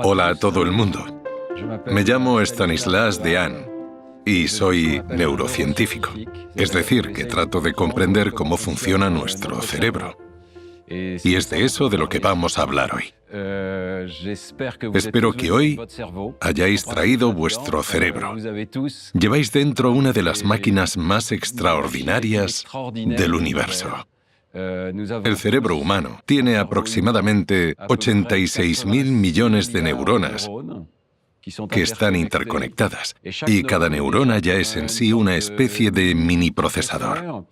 Hola a todo el mundo. Me llamo Stanislas Dehaene y soy neurocientífico. Es decir, que trato de comprender cómo funciona nuestro cerebro. Y es de eso de lo que vamos a hablar hoy. Espero que hoy hayáis traído vuestro cerebro. Lleváis dentro una de las máquinas más extraordinarias del universo. El cerebro humano tiene aproximadamente 86.000 millones de neuronas que están interconectadas, y cada neurona ya es en sí una especie de mini procesador.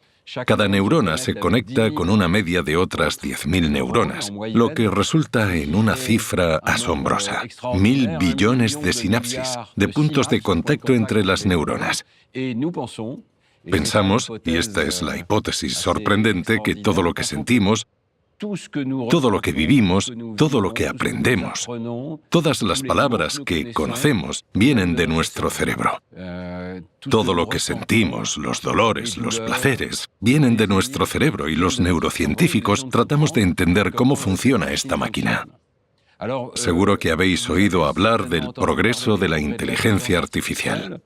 Cada neurona se conecta con una media de otras 10.000 neuronas, lo que resulta en una cifra asombrosa: 1.000 billones de sinapsis, de puntos de contacto entre las neuronas. Pensamos, y esta es la hipótesis sorprendente, que todo lo que sentimos, todo lo que vivimos, todo lo que aprendemos, todas las palabras que conocemos vienen de nuestro cerebro. Todo lo que sentimos, los dolores, los placeres, vienen de nuestro cerebro, y los neurocientíficos tratamos de entender cómo funciona esta máquina. Seguro que habéis oído hablar del progreso de la inteligencia artificial.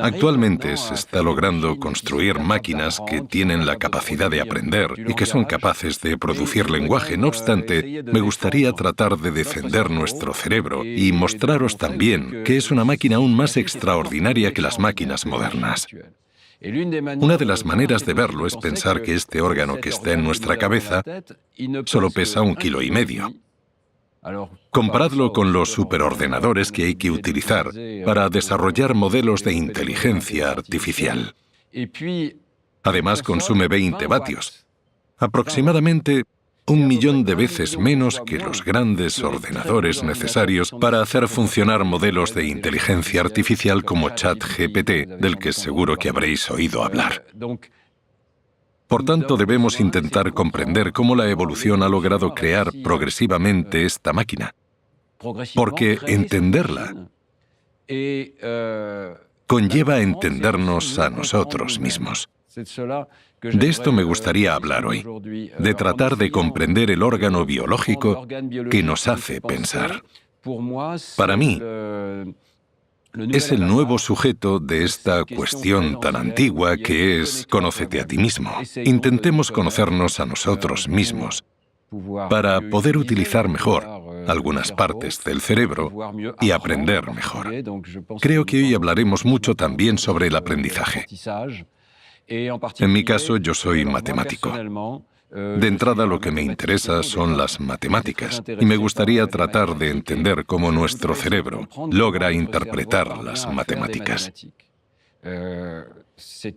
Actualmente se está logrando construir máquinas que tienen la capacidad de aprender y que son capaces de producir lenguaje. No obstante, me gustaría tratar de defender nuestro cerebro y mostraros también que es una máquina aún más extraordinaria que las máquinas modernas. Una de las maneras de verlo es pensar que este órgano que está en nuestra cabeza solo pesa 1,5 kilos. Comparadlo con los superordenadores que hay que utilizar para desarrollar modelos de inteligencia artificial. Además, consume 20 vatios, aproximadamente 1 millón de veces menos que los grandes ordenadores necesarios para hacer funcionar modelos de inteligencia artificial como ChatGPT, del que seguro que habréis oído hablar. Por tanto, debemos intentar comprender cómo la evolución ha logrado crear progresivamente esta máquina, porque entenderla conlleva entendernos a nosotros mismos. De esto me gustaría hablar hoy, de tratar de comprender el órgano biológico que nos hace pensar. Para mí, es el nuevo sujeto de esta cuestión tan antigua que es «Conócete a ti mismo». Intentemos conocernos a nosotros mismos para poder utilizar mejor algunas partes del cerebro y aprender mejor. Creo que hoy hablaremos mucho también sobre el aprendizaje. En mi caso, yo soy matemático. De entrada, lo que me interesa son las matemáticas, y me gustaría tratar de entender cómo nuestro cerebro logra interpretar las matemáticas.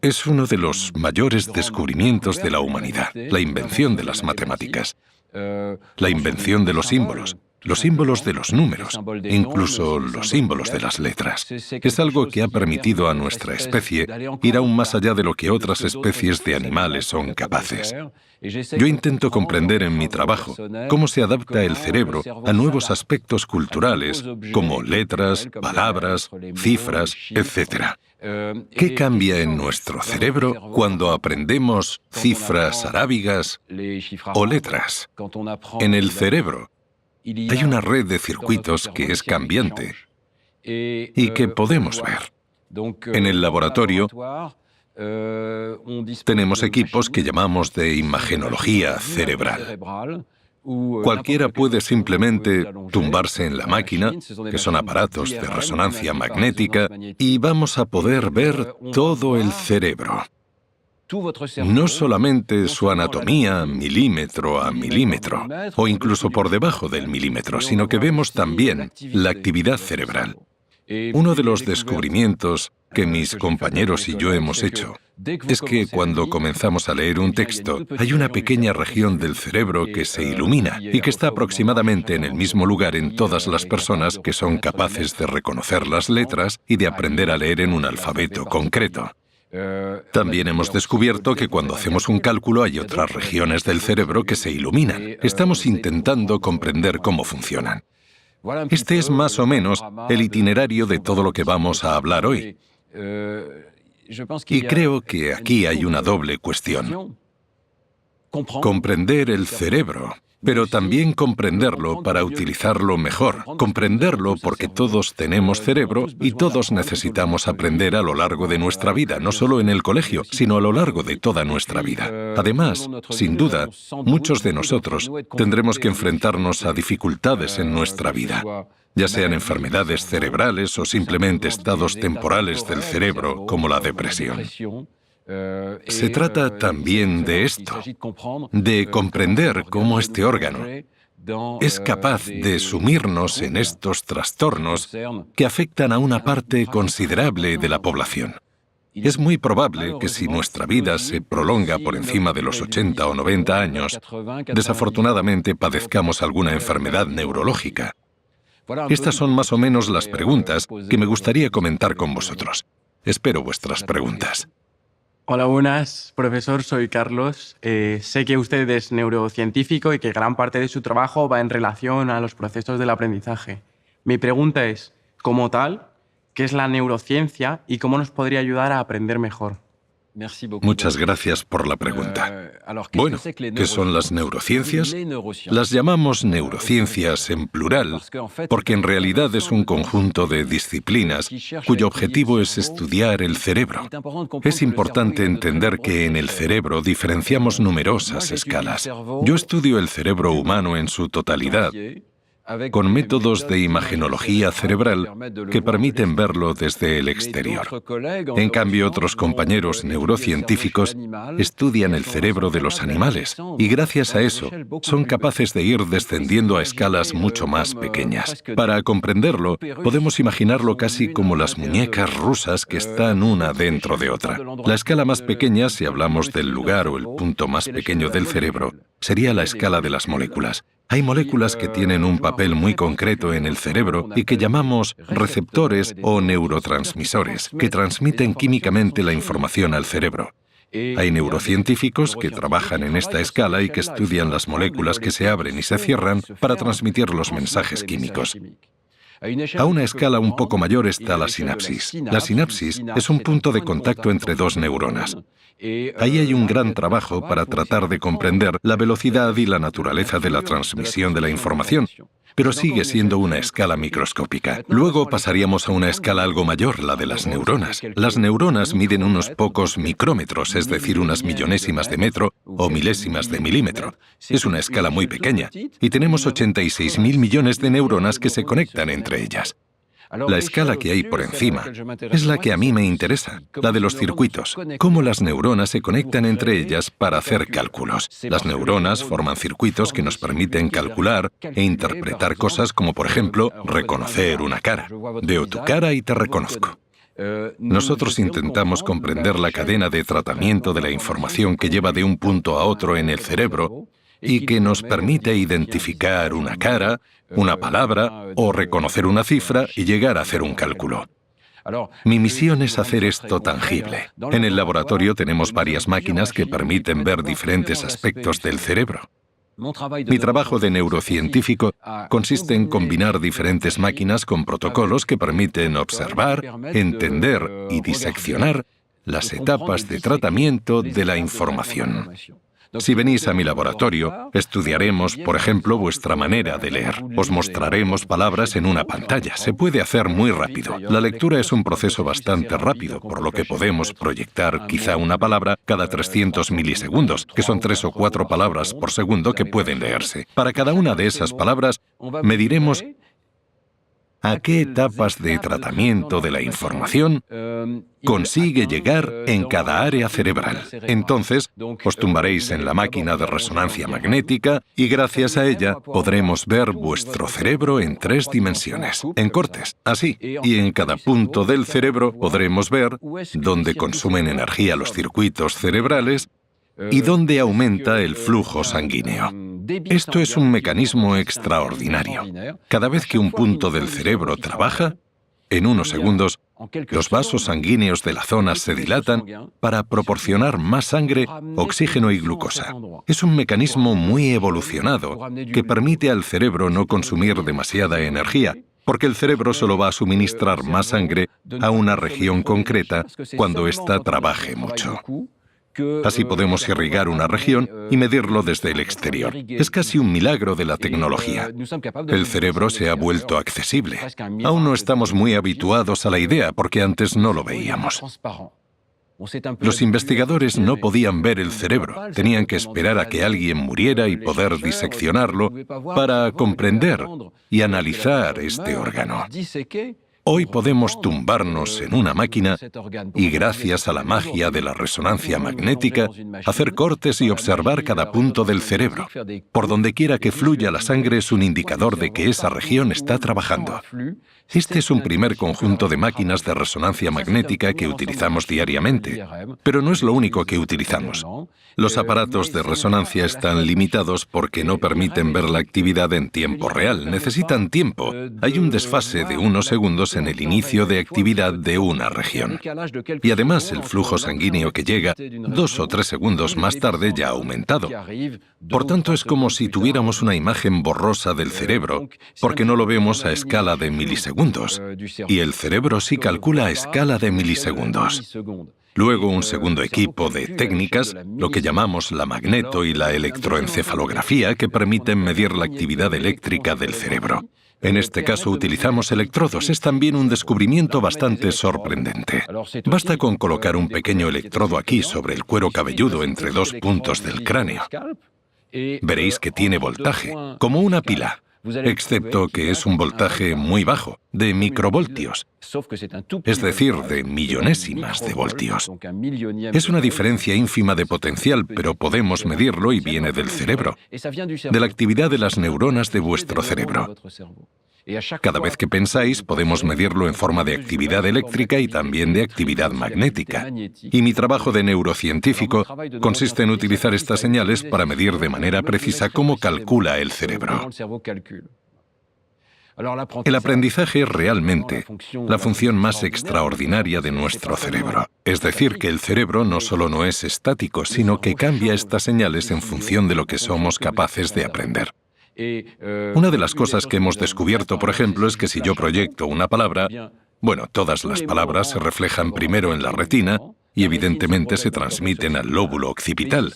Es uno de los mayores descubrimientos de la humanidad, la invención de las matemáticas, la invención de los símbolos de los números, incluso los símbolos de las letras. Es algo que ha permitido a nuestra especie ir aún más allá de lo que otras especies de animales son capaces. Yo intento comprender en mi trabajo cómo se adapta el cerebro a nuevos aspectos culturales, como letras, palabras, cifras, etc. ¿Qué cambia en nuestro cerebro cuando aprendemos cifras arábigas o letras? En el cerebro hay una red de circuitos que es cambiante y que podemos ver. En el laboratorio tenemos equipos que llamamos de imagenología cerebral. Cualquiera puede simplemente tumbarse en la máquina, que son aparatos de resonancia magnética, y vamos a poder ver todo el cerebro. No solamente su anatomía milímetro a milímetro, o incluso por debajo del milímetro, sino que vemos también la actividad cerebral. Uno de los descubrimientos que mis compañeros y yo hemos hecho es que cuando comenzamos a leer un texto, hay una pequeña región del cerebro que se ilumina y que está aproximadamente en el mismo lugar en todas las personas que son capaces de reconocer las letras y de aprender a leer en un alfabeto concreto. También hemos descubierto que cuando hacemos un cálculo hay otras regiones del cerebro que se iluminan. Estamos intentando comprender cómo funcionan. Este es más o menos el itinerario de todo lo que vamos a hablar hoy. Y creo que aquí hay una doble cuestión. Comprender el cerebro pero también comprenderlo para utilizarlo mejor. Comprenderlo porque todos tenemos cerebro y todos necesitamos aprender a lo largo de nuestra vida, no solo en el colegio, sino a lo largo de toda nuestra vida. Además, sin duda, muchos de nosotros tendremos que enfrentarnos a dificultades en nuestra vida, ya sean enfermedades cerebrales o simplemente estados temporales del cerebro, como la depresión. Se trata también de esto, de comprender cómo este órgano es capaz de sumirnos en estos trastornos que afectan a una parte considerable de la población. Es muy probable que si nuestra vida se prolonga por encima de los 80 o 90 años, desafortunadamente padezcamos alguna enfermedad neurológica. Estas son más o menos las preguntas que me gustaría comentar con vosotros. Espero vuestras preguntas. Hola, buenas, profesor, soy Carlos. Sé que usted es neurocientífico y que gran parte de su trabajo va en relación a los procesos del aprendizaje. Mi pregunta es, como tal, ¿qué es la neurociencia y cómo nos podría ayudar a aprender mejor? Muchas gracias por la pregunta. Bueno, ¿qué son las neurociencias? Las llamamos neurociencias en plural porque en realidad es un conjunto de disciplinas cuyo objetivo es estudiar el cerebro. Es importante entender que en el cerebro diferenciamos numerosas escalas. Yo estudio el cerebro humano en su totalidad, con métodos de imagenología cerebral que permiten verlo desde el exterior. En cambio, otros compañeros neurocientíficos estudian el cerebro de los animales y gracias a eso son capaces de ir descendiendo a escalas mucho más pequeñas. Para comprenderlo, podemos imaginarlo casi como las muñecas rusas que están una dentro de otra. La escala más pequeña, si hablamos del lugar o el punto más pequeño del cerebro, sería la escala de las moléculas. Hay moléculas que tienen un papel muy concreto en el cerebro y que llamamos receptores o neurotransmisores, que transmiten químicamente la información al cerebro. Hay neurocientíficos que trabajan en esta escala y que estudian las moléculas que se abren y se cierran para transmitir los mensajes químicos. A una escala un poco mayor está la sinapsis. La sinapsis es un punto de contacto entre dos neuronas. Ahí hay un gran trabajo para tratar de comprender la velocidad y la naturaleza de la transmisión de la información, pero sigue siendo una escala microscópica. Luego pasaríamos a una escala algo mayor, la de las neuronas. Las neuronas miden unos pocos micrómetros, es decir, unas millonésimas de metro o milésimas de milímetro. Es una escala muy pequeña y tenemos 86.000 millones de neuronas que se conectan entre ellas. La escala que hay por encima es la que a mí me interesa, la de los circuitos, cómo las neuronas se conectan entre ellas para hacer cálculos. Las neuronas forman circuitos que nos permiten calcular e interpretar cosas como, por ejemplo, reconocer una cara. Veo tu cara y te reconozco. Nosotros intentamos comprender la cadena de tratamiento de la información que lleva de un punto a otro en el cerebro y que nos permite identificar una cara, una palabra o reconocer una cifra y llegar a hacer un cálculo. Mi misión es hacer esto tangible. En el laboratorio tenemos varias máquinas que permiten ver diferentes aspectos del cerebro. Mi trabajo de neurocientífico consiste en combinar diferentes máquinas con protocolos que permiten observar, entender y diseccionar las etapas de tratamiento de la información. Si venís a mi laboratorio, estudiaremos, por ejemplo, vuestra manera de leer. Os mostraremos palabras en una pantalla. Se puede hacer muy rápido. La lectura es un proceso bastante rápido, por lo que podemos proyectar quizá una palabra cada 300 milisegundos, que son 3 o 4 palabras por segundo que pueden leerse. Para cada una de esas palabras, mediremos a qué etapas de tratamiento de la información consigue llegar en cada área cerebral. Entonces, os tumbaréis en la máquina de resonancia magnética y gracias a ella podremos ver vuestro cerebro en 3 dimensiones, en cortes, así. Y en cada punto del cerebro podremos ver dónde consumen energía los circuitos cerebrales y dónde aumenta el flujo sanguíneo. Esto es un mecanismo extraordinario. Cada vez que un punto del cerebro trabaja, en unos segundos, los vasos sanguíneos de la zona se dilatan para proporcionar más sangre, oxígeno y glucosa. Es un mecanismo muy evolucionado que permite al cerebro no consumir demasiada energía, porque el cerebro solo va a suministrar más sangre a una región concreta cuando ésta trabaje mucho. Así podemos irrigar una región y medirlo desde el exterior. Es casi un milagro de la tecnología. El cerebro se ha vuelto accesible. Aún no estamos muy habituados a la idea porque antes no lo veíamos. Los investigadores no podían ver el cerebro. Tenían que esperar a que alguien muriera y poder diseccionarlo para comprender y analizar este órgano. Hoy podemos tumbarnos en una máquina y, gracias a la magia de la resonancia magnética, hacer cortes y observar cada punto del cerebro. Por donde quiera que fluya la sangre es un indicador de que esa región está trabajando. Este es un primer conjunto de máquinas de resonancia magnética que utilizamos diariamente, pero no es lo único que utilizamos. Los aparatos de resonancia están limitados porque no permiten ver la actividad en tiempo real. Necesitan tiempo. Hay un desfase de unos segundos en el inicio de actividad de una región. Y además el flujo sanguíneo que llega 2 o 3 segundos más tarde ya ha aumentado. Por tanto, es como si tuviéramos una imagen borrosa del cerebro, porque no lo vemos a escala de milisegundos. Y el cerebro sí calcula a escala de milisegundos. Luego, un segundo equipo de técnicas, lo que llamamos la magneto y la electroencefalografía, que permiten medir la actividad eléctrica del cerebro. En este caso utilizamos electrodos. Es también un descubrimiento bastante sorprendente. Basta con colocar un pequeño electrodo aquí sobre el cuero cabelludo entre 2 puntos del cráneo. Veréis que tiene voltaje, como una pila, excepto que es un voltaje muy bajo, de microvoltios, es decir, de millonésimas de voltios. Es una diferencia ínfima de potencial, pero podemos medirlo y viene del cerebro, de la actividad de las neuronas de vuestro cerebro. Cada vez que pensáis, podemos medirlo en forma de actividad eléctrica y también de actividad magnética. Y mi trabajo de neurocientífico consiste en utilizar estas señales para medir de manera precisa cómo calcula el cerebro. El aprendizaje es realmente la función más extraordinaria de nuestro cerebro. Es decir, que el cerebro no solo no es estático, sino que cambia estas señales en función de lo que somos capaces de aprender. Una de las cosas que hemos descubierto, por ejemplo, es que si yo proyecto una palabra, bueno, todas las palabras se reflejan primero en la retina y evidentemente se transmiten al lóbulo occipital.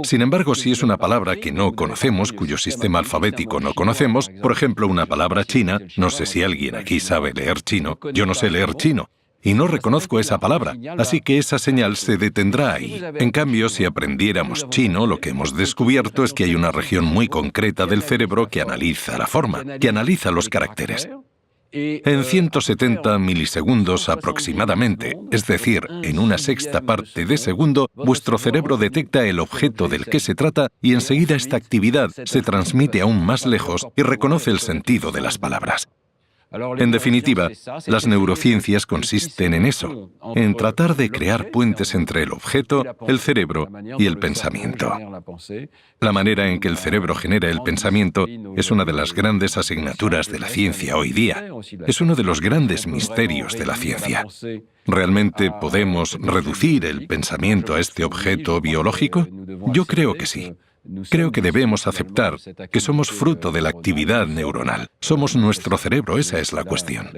Sin embargo, si es una palabra que no conocemos, cuyo sistema alfabético no conocemos, por ejemplo, una palabra china, no sé si alguien aquí sabe leer chino, yo no sé leer chino, y no reconozco esa palabra, así que esa señal se detendrá ahí. En cambio, si aprendiéramos chino, lo que hemos descubierto es que hay una región muy concreta del cerebro que analiza la forma, que analiza los caracteres. En 170 milisegundos aproximadamente, es decir, en una sexta parte de segundo, vuestro cerebro detecta el objeto del que se trata y enseguida esta actividad se transmite aún más lejos y reconoce el sentido de las palabras. En definitiva, las neurociencias consisten en eso, en tratar de crear puentes entre el objeto, el cerebro y el pensamiento. La manera en que el cerebro genera el pensamiento es una de las grandes asignaturas de la ciencia hoy día. Es uno de los grandes misterios de la ciencia. ¿Realmente podemos reducir el pensamiento a este objeto biológico? Yo creo que sí. Creo que debemos aceptar que somos fruto de la actividad neuronal. Somos nuestro cerebro, esa es la cuestión.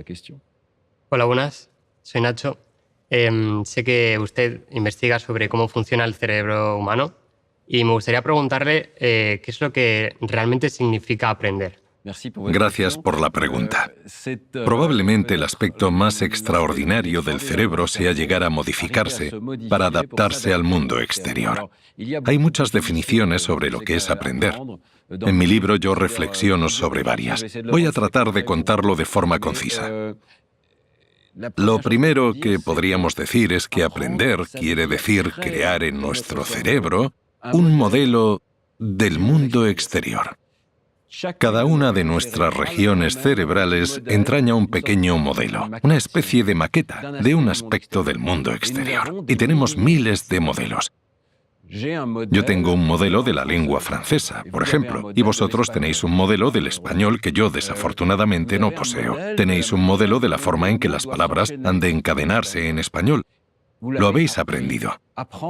Hola, buenas. Soy Nacho. Sé que usted investiga sobre cómo funciona el cerebro humano y me gustaría preguntarle qué es lo que realmente significa aprender. Gracias por la pregunta. Probablemente el aspecto más extraordinario del cerebro sea llegar a modificarse para adaptarse al mundo exterior. Hay muchas definiciones sobre lo que es aprender. En mi libro yo reflexiono sobre varias. Voy a tratar de contarlo de forma concisa. Lo primero que podríamos decir es que aprender quiere decir crear en nuestro cerebro un modelo del mundo exterior. Cada una de nuestras regiones cerebrales entraña un pequeño modelo, una especie de maqueta de un aspecto del mundo exterior. Y tenemos miles de modelos. Yo tengo un modelo de la lengua francesa, por ejemplo, y vosotros tenéis un modelo del español que yo desafortunadamente no poseo. Tenéis un modelo de la forma en que las palabras han de encadenarse en español. Lo habéis aprendido.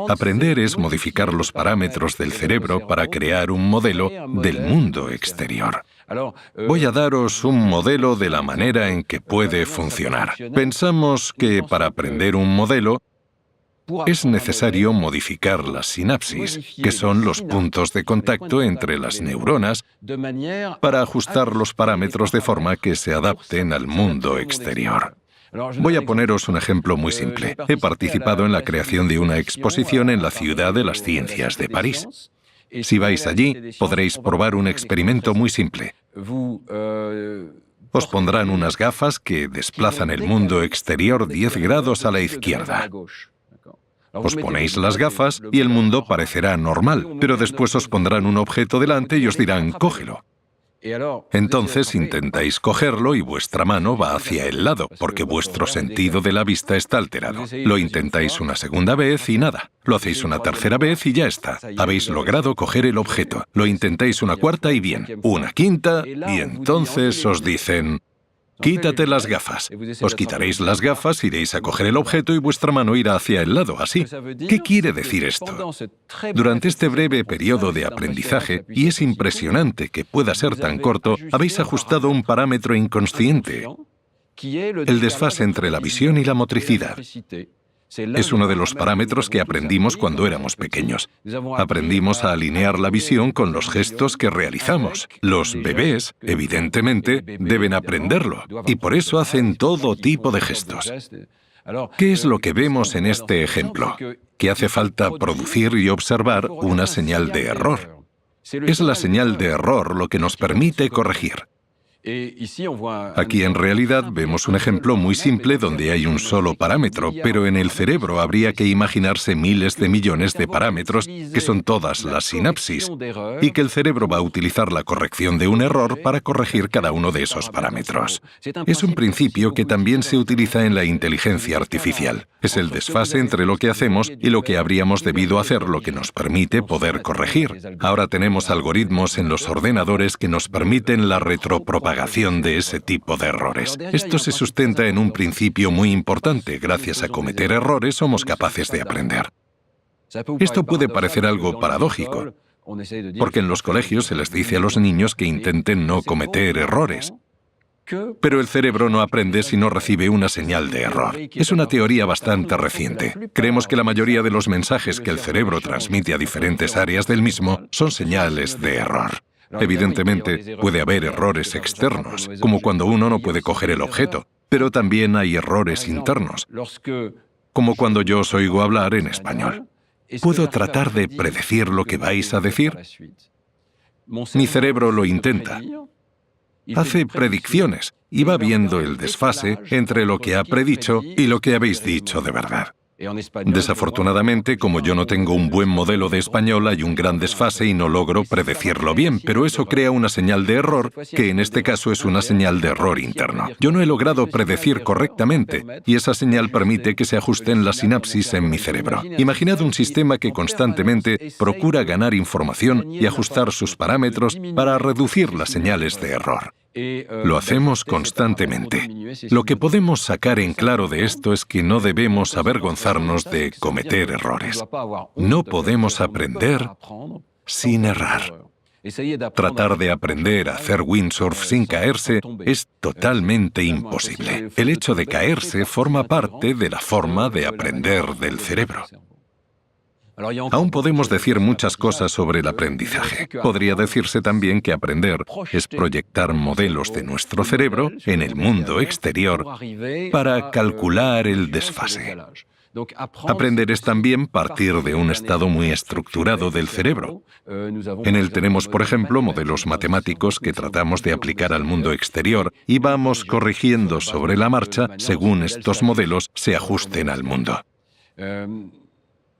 Aprender es modificar los parámetros del cerebro para crear un modelo del mundo exterior. Voy a daros un modelo de la manera en que puede funcionar. Pensamos que para aprender un modelo, es necesario modificar las sinapsis, que son los puntos de contacto entre las neuronas, para ajustar los parámetros de forma que se adapten al mundo exterior. Voy a poneros un ejemplo muy simple. He participado en la creación de una exposición en la Ciudad de las Ciencias de París. Si vais allí, podréis probar un experimento muy simple. Os pondrán unas gafas que desplazan el mundo exterior 10 grados a la izquierda. Os ponéis las gafas y el mundo parecerá normal, pero después os pondrán un objeto delante y os dirán, cógelo. Entonces intentáis cogerlo y vuestra mano va hacia el lado, porque vuestro sentido de la vista está alterado. Lo intentáis una segunda vez y nada. Lo hacéis una tercera vez y ya está. Habéis logrado coger el objeto. Lo intentáis una cuarta y bien. Una quinta y entonces os dicen, quítate las gafas. Os quitaréis las gafas, iréis a coger el objeto y vuestra mano irá hacia el lado, así. ¿Qué quiere decir esto? Durante este breve periodo de aprendizaje, y es impresionante que pueda ser tan corto, habéis ajustado un parámetro inconsciente, el desfase entre la visión y la motricidad. Es uno de los parámetros que aprendimos cuando éramos pequeños. Aprendimos a alinear la visión con los gestos que realizamos. Los bebés, evidentemente, deben aprenderlo, y por eso hacen todo tipo de gestos. ¿Qué es lo que vemos en este ejemplo? Que hace falta producir y observar una señal de error. Es la señal de error lo que nos permite corregir. Aquí en realidad vemos un ejemplo muy simple donde hay un solo parámetro, pero en el cerebro habría que imaginarse miles de millones de parámetros, que son todas las sinapsis, y que el cerebro va a utilizar la corrección de un error para corregir cada uno de esos parámetros. Es un principio que también se utiliza en la inteligencia artificial. Es el desfase entre lo que hacemos y lo que habríamos debido hacer, lo que nos permite poder corregir. Ahora tenemos algoritmos en los ordenadores que nos permiten la retropropagación de ese tipo de errores. Esto se sustenta en un principio muy importante. Gracias a cometer errores somos capaces de aprender. Esto puede parecer algo paradójico, porque en los colegios se les dice a los niños que intenten no cometer errores. Pero el cerebro no aprende si no recibe una señal de error. Es una teoría bastante reciente. Creemos que la mayoría de los mensajes que el cerebro transmite a diferentes áreas del mismo son señales de error. Evidentemente, puede haber errores externos, como cuando uno no puede coger el objeto, pero también hay errores internos, como cuando yo os oigo hablar en español. ¿Puedo tratar de predecir lo que vais a decir? Mi cerebro lo intenta. Hace predicciones y va viendo el desfase entre lo que ha predicho y lo que habéis dicho de verdad. Desafortunadamente, como yo no tengo un buen modelo de español, hay un gran desfase y no logro predecirlo bien, pero eso crea una señal de error, que en este caso es una señal de error interno. Yo no he logrado predecir correctamente, y esa señal permite que se ajusten las sinapsis en mi cerebro. Imaginad un sistema que constantemente procura ganar información y ajustar sus parámetros para reducir las señales de error. Lo hacemos constantemente. Lo que podemos sacar en claro de esto es que no debemos avergonzarnos de cometer errores. No podemos aprender sin errar. Tratar de aprender a hacer windsurf sin caerse es totalmente imposible. El hecho de caerse forma parte de la forma de aprender del cerebro. Aún podemos decir muchas cosas sobre el aprendizaje. Podría decirse también que aprender es proyectar modelos de nuestro cerebro en el mundo exterior para calcular el desfase. Aprender es también partir de un estado muy estructurado del cerebro. En él tenemos, por ejemplo, modelos matemáticos que tratamos de aplicar al mundo exterior y vamos corrigiendo sobre la marcha según estos modelos se ajusten al mundo.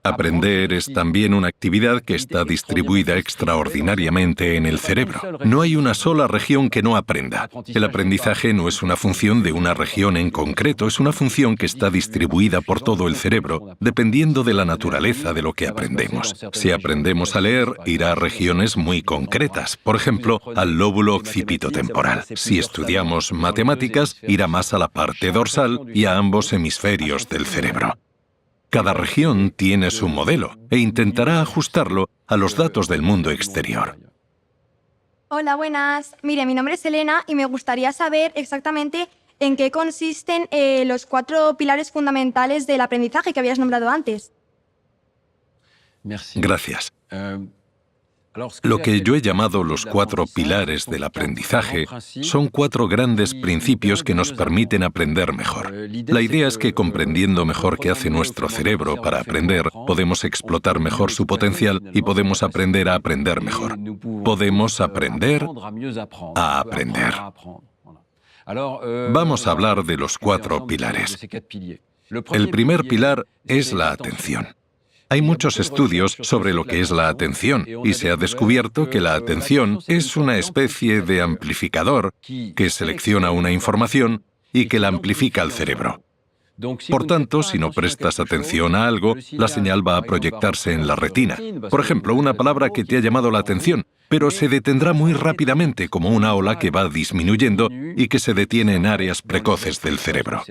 Aprender es también una actividad que está distribuida extraordinariamente en el cerebro. No hay una sola región que no aprenda. El aprendizaje no es una función de una región en concreto, es una función que está distribuida por todo el cerebro, dependiendo de la naturaleza de lo que aprendemos. Si aprendemos a leer, irá a regiones muy concretas, por ejemplo, al lóbulo occipitotemporal. Si estudiamos matemáticas, irá más a la parte dorsal y a ambos hemisferios del cerebro. Cada región tiene su modelo e intentará ajustarlo a los datos del mundo exterior. Hola, buenas. Mire, mi nombre es Elena y me gustaría saber exactamente en qué consisten los 4 pilares fundamentales del aprendizaje que habías nombrado antes. Gracias. Lo que yo he llamado los 4 pilares del aprendizaje son 4 grandes principios que nos permiten aprender mejor. La idea es que comprendiendo mejor qué hace nuestro cerebro para aprender, podemos explotar mejor su potencial y podemos aprender a aprender mejor. Podemos aprender a aprender. Vamos a hablar de los 4 pilares. El primer pilar es la atención. Hay muchos estudios sobre lo que es la atención y se ha descubierto que la atención es una especie de amplificador que selecciona una información y que la amplifica al cerebro. Por tanto, si no prestas atención a algo, la señal va a proyectarse en la retina. Por ejemplo, una palabra que te ha llamado la atención, pero se detendrá muy rápidamente como una ola que va disminuyendo y que se detiene en áreas precoces del cerebro.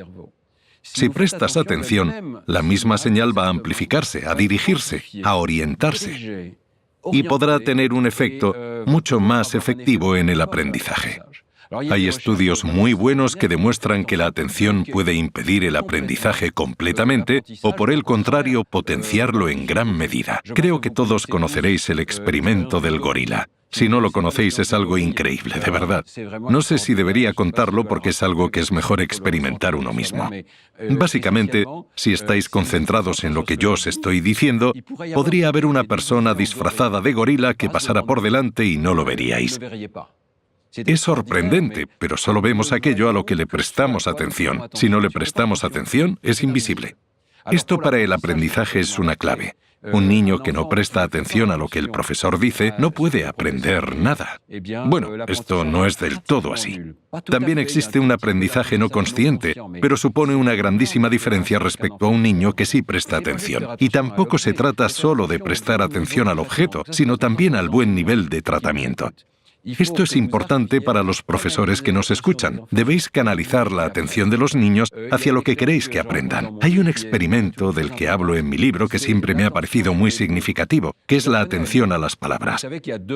Si prestas atención, la misma señal va a amplificarse, a dirigirse, a orientarse, y podrá tener un efecto mucho más efectivo en el aprendizaje. Hay estudios muy buenos que demuestran que la atención puede impedir el aprendizaje completamente o, por el contrario, potenciarlo en gran medida. Creo que todos conoceréis el experimento del gorila. Si no lo conocéis, es algo increíble, de verdad. No sé si debería contarlo porque es algo que es mejor experimentar uno mismo. Básicamente, si estáis concentrados en lo que yo os estoy diciendo, podría haber una persona disfrazada de gorila que pasara por delante y no lo veríais. Es sorprendente, pero solo vemos aquello a lo que le prestamos atención. Si no le prestamos atención, es invisible. Esto para el aprendizaje es una clave. Un niño que no presta atención a lo que el profesor dice no puede aprender nada. Bueno, esto no es del todo así. También existe un aprendizaje no consciente, pero supone una grandísima diferencia respecto a un niño que sí presta atención. Y tampoco se trata solo de prestar atención al objeto, sino también al buen nivel de tratamiento. Esto es importante para los profesores que nos escuchan. Debéis canalizar la atención de los niños hacia lo que queréis que aprendan. Hay un experimento del que hablo en mi libro que siempre me ha parecido muy significativo, que es la atención a las palabras.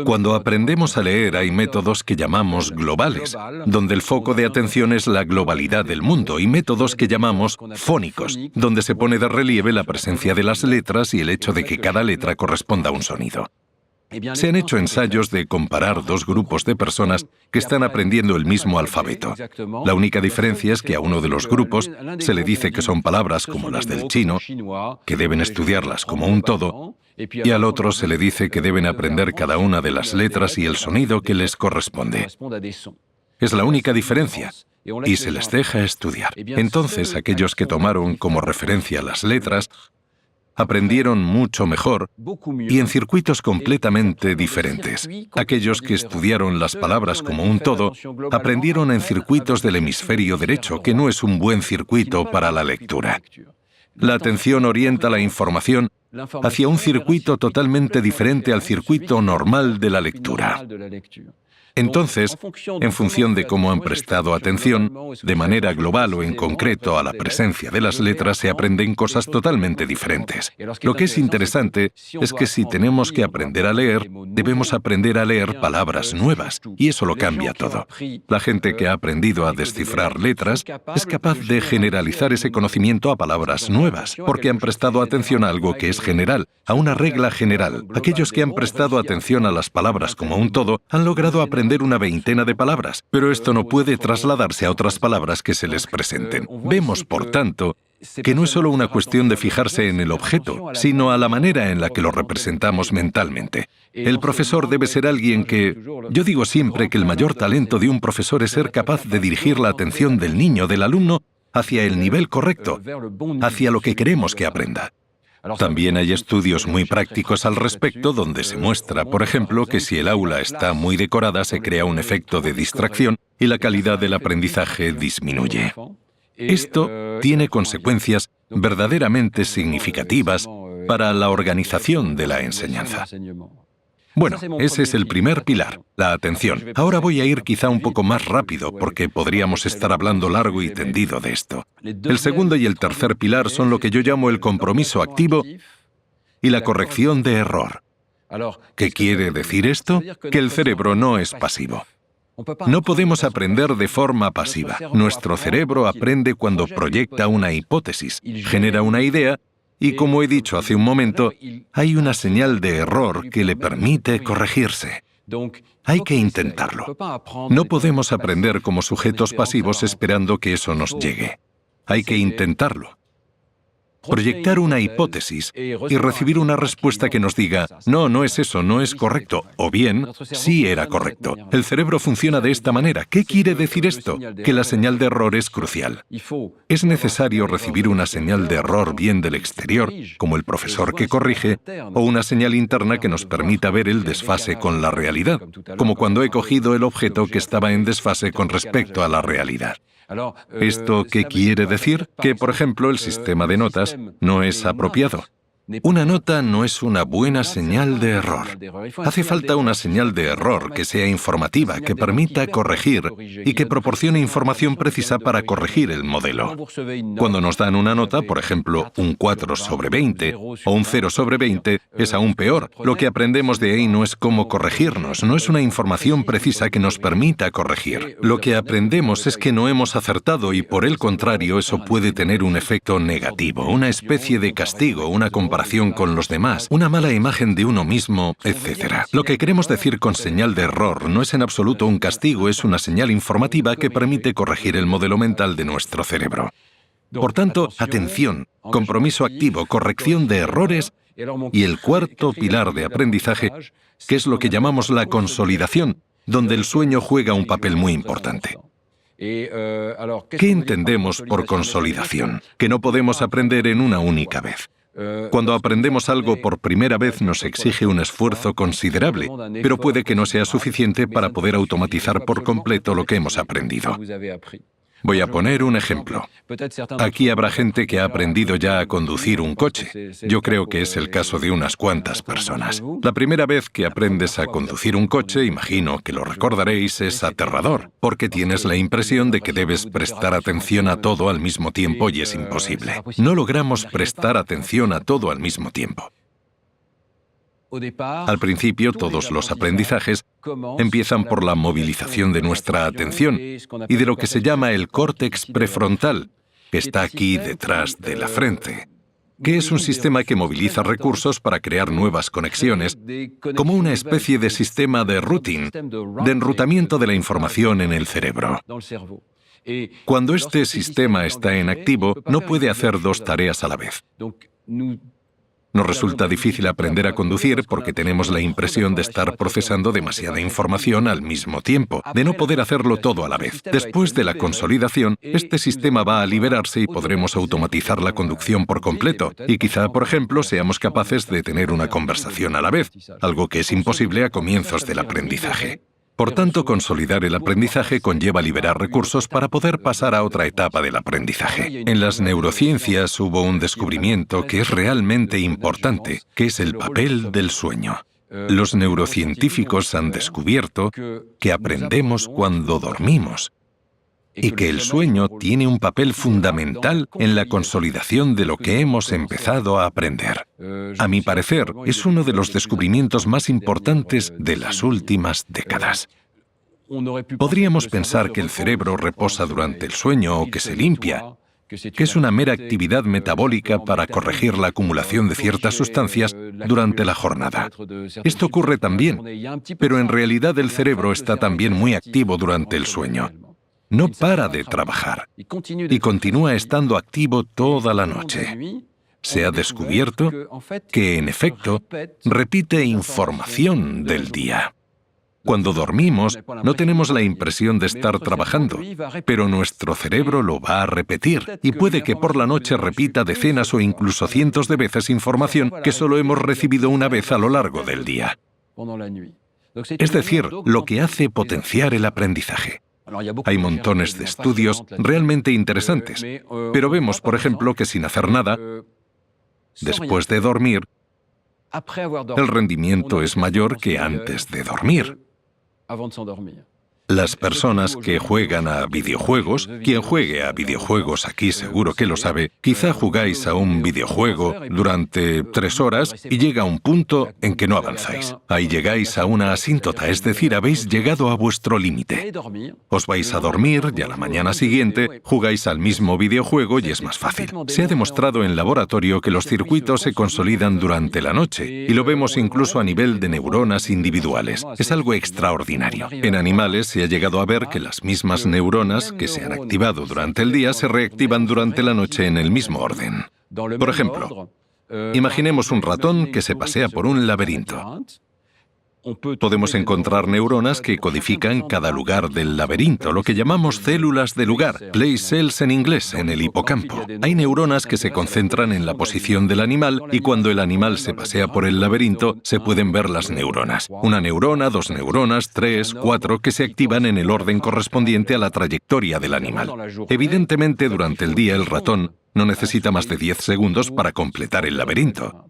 Cuando aprendemos a leer hay métodos que llamamos globales, donde el foco de atención es la globalidad del mundo, y métodos que llamamos fónicos, donde se pone de relieve la presencia de las letras y el hecho de que cada letra corresponda a un sonido. Se han hecho ensayos de comparar 2 grupos de personas que están aprendiendo el mismo alfabeto. La única diferencia es que a uno de los grupos se le dice que son palabras como las del chino, que deben estudiarlas como un todo, y al otro se le dice que deben aprender cada una de las letras y el sonido que les corresponde. Es la única diferencia. Y se les deja estudiar. Entonces, aquellos que tomaron como referencia las letras aprendieron mucho mejor y en circuitos completamente diferentes. Aquellos que estudiaron las palabras como un todo aprendieron en circuitos del hemisferio derecho, que no es un buen circuito para la lectura. La atención orienta la información hacia un circuito totalmente diferente al circuito normal de la lectura. Entonces, en función de cómo han prestado atención, de manera global o en concreto a la presencia de las letras, se aprenden cosas totalmente diferentes. Lo que es interesante es que si tenemos que aprender a leer, debemos aprender a leer palabras nuevas, y eso lo cambia todo. La gente que ha aprendido a descifrar letras es capaz de generalizar ese conocimiento a palabras nuevas, porque han prestado atención a algo que es general, a una regla general. Aquellos que han prestado atención a las palabras como un todo han logrado aprender una veintena de palabras, pero esto no puede trasladarse a otras palabras que se les presenten. Vemos, por tanto, que no es solo una cuestión de fijarse en el objeto, sino a la manera en la que lo representamos mentalmente. El profesor debe ser alguien que... Yo digo siempre que el mayor talento de un profesor es ser capaz de dirigir la atención del niño, del alumno, hacia el nivel correcto, hacia lo que queremos que aprenda. También hay estudios muy prácticos al respecto donde se muestra, por ejemplo, que si el aula está muy decorada se crea un efecto de distracción y la calidad del aprendizaje disminuye. Esto tiene consecuencias verdaderamente significativas para la organización de la enseñanza. Bueno, ese es el primer pilar, la atención. Ahora voy a ir quizá un poco más rápido porque podríamos estar hablando largo y tendido de esto. El segundo y el tercer pilar son lo que yo llamo el compromiso activo y la corrección de error. ¿Qué quiere decir esto? Que el cerebro no es pasivo. No podemos aprender de forma pasiva. Nuestro cerebro aprende cuando proyecta una hipótesis, genera una idea Y como he dicho hace un momento, hay una señal de error que le permite corregirse. Hay que intentarlo. No podemos aprender como sujetos pasivos esperando que eso nos llegue. Hay que intentarlo. Proyectar una hipótesis y recibir una respuesta que nos diga, no, no es eso, no es correcto, o bien, sí era correcto. El cerebro funciona de esta manera. ¿Qué quiere decir esto? Que la señal de error es crucial. Es necesario recibir una señal de error bien del exterior, como el profesor que corrige, o una señal interna que nos permita ver el desfase con la realidad, como cuando he cogido el objeto que estaba en desfase con respecto a la realidad. ¿Esto qué quiere decir? Que, por ejemplo, el sistema de notas no es apropiado. Una nota no es una buena señal de error. Hace falta una señal de error que sea informativa, que permita corregir y que proporcione información precisa para corregir el modelo. Cuando nos dan una nota, por ejemplo, un 4 sobre 20 o un 0 sobre 20, es aún peor. Lo que aprendemos de ahí no es cómo corregirnos, no es una información precisa que nos permita corregir. Lo que aprendemos es que no hemos acertado y, por el contrario, eso puede tener un efecto negativo, una especie de castigo, una comparación con los demás, una mala imagen de uno mismo, etc. Lo que queremos decir con señal de error no es en absoluto un castigo, es una señal informativa que permite corregir el modelo mental de nuestro cerebro. Por tanto, atención, compromiso activo, corrección de errores y el cuarto pilar de aprendizaje, que es lo que llamamos la consolidación, donde el sueño juega un papel muy importante. ¿Qué entendemos por consolidación? Que no podemos aprender en una única vez. Cuando aprendemos algo por primera vez nos exige un esfuerzo considerable, pero puede que no sea suficiente para poder automatizar por completo lo que hemos aprendido. Voy a poner un ejemplo. Aquí habrá gente que ha aprendido ya a conducir un coche. Yo creo que es el caso de unas cuantas personas. La primera vez que aprendes a conducir un coche, imagino que lo recordaréis, es aterrador, porque tienes la impresión de que debes prestar atención a todo al mismo tiempo y es imposible. No logramos prestar atención a todo al mismo tiempo. Al principio, todos los aprendizajes empiezan por la movilización de nuestra atención y de lo que se llama el córtex prefrontal, que está aquí detrás de la frente, que es un sistema que moviliza recursos para crear nuevas conexiones, como una especie de sistema de routing, de enrutamiento de la información en el cerebro. Cuando este sistema está en activo, no puede hacer dos tareas a la vez. Nos resulta difícil aprender a conducir porque tenemos la impresión de estar procesando demasiada información al mismo tiempo, de no poder hacerlo todo a la vez. Después de la consolidación, este sistema va a liberarse y podremos automatizar la conducción por completo, y quizá, por ejemplo, seamos capaces de tener una conversación a la vez, algo que es imposible a comienzos del aprendizaje. Por tanto, consolidar el aprendizaje conlleva liberar recursos para poder pasar a otra etapa del aprendizaje. En las neurociencias hubo un descubrimiento que es realmente importante, que es el papel del sueño. Los neurocientíficos han descubierto que aprendemos cuando dormimos y que el sueño tiene un papel fundamental en la consolidación de lo que hemos empezado a aprender. A mi parecer, es uno de los descubrimientos más importantes de las últimas décadas. Podríamos pensar que el cerebro reposa durante el sueño o que se limpia, que es una mera actividad metabólica para corregir la acumulación de ciertas sustancias durante la jornada. Esto ocurre también, pero en realidad el cerebro está también muy activo durante el sueño. No para de trabajar y continúa estando activo toda la noche. Se ha descubierto que, en efecto, repite información del día. Cuando dormimos, no tenemos la impresión de estar trabajando, pero nuestro cerebro lo va a repetir y puede que por la noche repita decenas o incluso cientos de veces información que solo hemos recibido una vez a lo largo del día. Es decir, lo que hace potenciar el aprendizaje. Hay montones de estudios realmente interesantes, pero vemos, por ejemplo, que sin hacer nada, después de dormir, el rendimiento es mayor que antes de dormir. Las personas que juegan a videojuegos, quien juegue a videojuegos aquí seguro que lo sabe, quizá jugáis a un videojuego durante 3 horas y llega un punto en que no avanzáis. Ahí llegáis a una asíntota, es decir, habéis llegado a vuestro límite. Os vais a dormir y a la mañana siguiente jugáis al mismo videojuego y es más fácil. Se ha demostrado en laboratorio que los circuitos se consolidan durante la noche y lo vemos incluso a nivel de neuronas individuales. Es algo extraordinario. En animales se ha llegado a ver que las mismas neuronas que se han activado durante el día se reactivan durante la noche en el mismo orden. Por ejemplo, imaginemos un ratón que se pasea por un laberinto. Podemos encontrar neuronas que codifican cada lugar del laberinto, lo que llamamos células de lugar, place cells en inglés, en el hipocampo. Hay neuronas que se concentran en la posición del animal y cuando el animal se pasea por el laberinto se pueden ver las neuronas. Una neurona, 2 neuronas, 3, 4, que se activan en el orden correspondiente a la trayectoria del animal. Evidentemente, durante el día el ratón no necesita más de 10 segundos para completar el laberinto.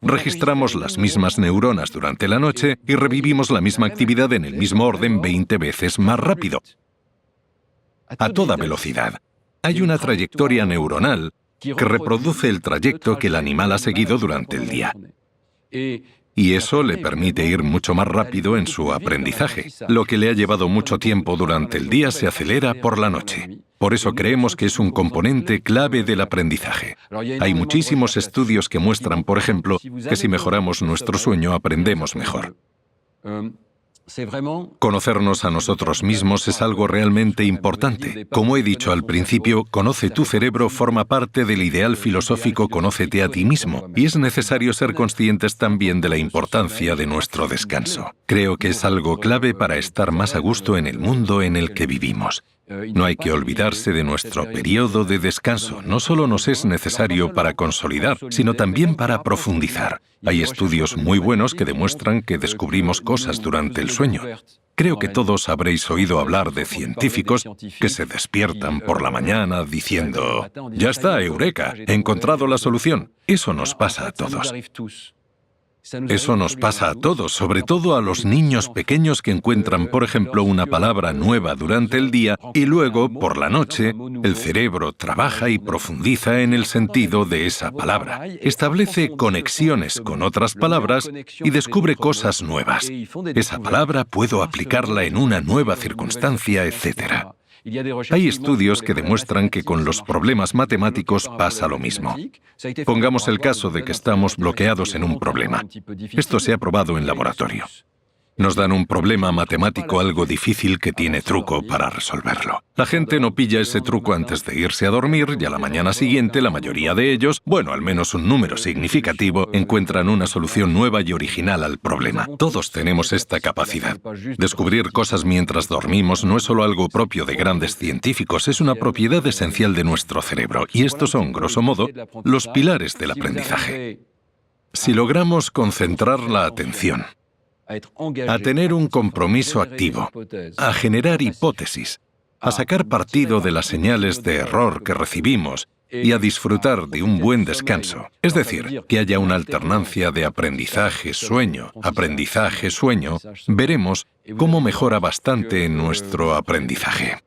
Registramos las mismas neuronas durante la noche y revivimos la misma actividad en el mismo orden 20 veces más rápido, a toda velocidad. Hay una trayectoria neuronal que reproduce el trayecto que el animal ha seguido durante el día. Y eso le permite ir mucho más rápido en su aprendizaje. Lo que le ha llevado mucho tiempo durante el día se acelera por la noche. Por eso creemos que es un componente clave del aprendizaje. Hay muchísimos estudios que muestran, por ejemplo, que si mejoramos nuestro sueño, aprendemos mejor. Conocernos a nosotros mismos es algo realmente importante. Como he dicho al principio, Conoce tu cerebro forma parte del ideal filosófico Conócete a ti mismo, y es necesario ser conscientes también de la importancia de nuestro descanso. Creo que es algo clave para estar más a gusto en el mundo en el que vivimos. No hay que olvidarse de nuestro periodo de descanso. No solo nos es necesario para consolidar, sino también para profundizar. Hay estudios muy buenos que demuestran que descubrimos cosas durante el sueño. Creo que todos habréis oído hablar de científicos que se despiertan por la mañana diciendo: «Ya está, eureka, he encontrado la solución». Eso nos pasa a todos. Eso nos pasa a todos, sobre todo a los niños pequeños que encuentran, por ejemplo, una palabra nueva durante el día y luego, por la noche, el cerebro trabaja y profundiza en el sentido de esa palabra. Establece conexiones con otras palabras y descubre cosas nuevas. Esa palabra puedo aplicarla en una nueva circunstancia, etc. Hay estudios que demuestran que con los problemas matemáticos pasa lo mismo. Pongamos el caso de que estamos bloqueados en un problema. Esto se ha probado en laboratorio. Nos dan un problema matemático algo difícil que tiene truco para resolverlo. La gente no pilla ese truco antes de irse a dormir y a la mañana siguiente la mayoría de ellos, bueno, al menos un número significativo, encuentran una solución nueva y original al problema. Todos tenemos esta capacidad. Descubrir cosas mientras dormimos no es solo algo propio de grandes científicos, es una propiedad esencial de nuestro cerebro. Y estos son, grosso modo, los pilares del aprendizaje. Si logramos concentrar la atención, a tener un compromiso activo, a generar hipótesis, a sacar partido de las señales de error que recibimos y a disfrutar de un buen descanso. Es decir, que haya una alternancia de aprendizaje-sueño, veremos cómo mejora bastante en nuestro aprendizaje.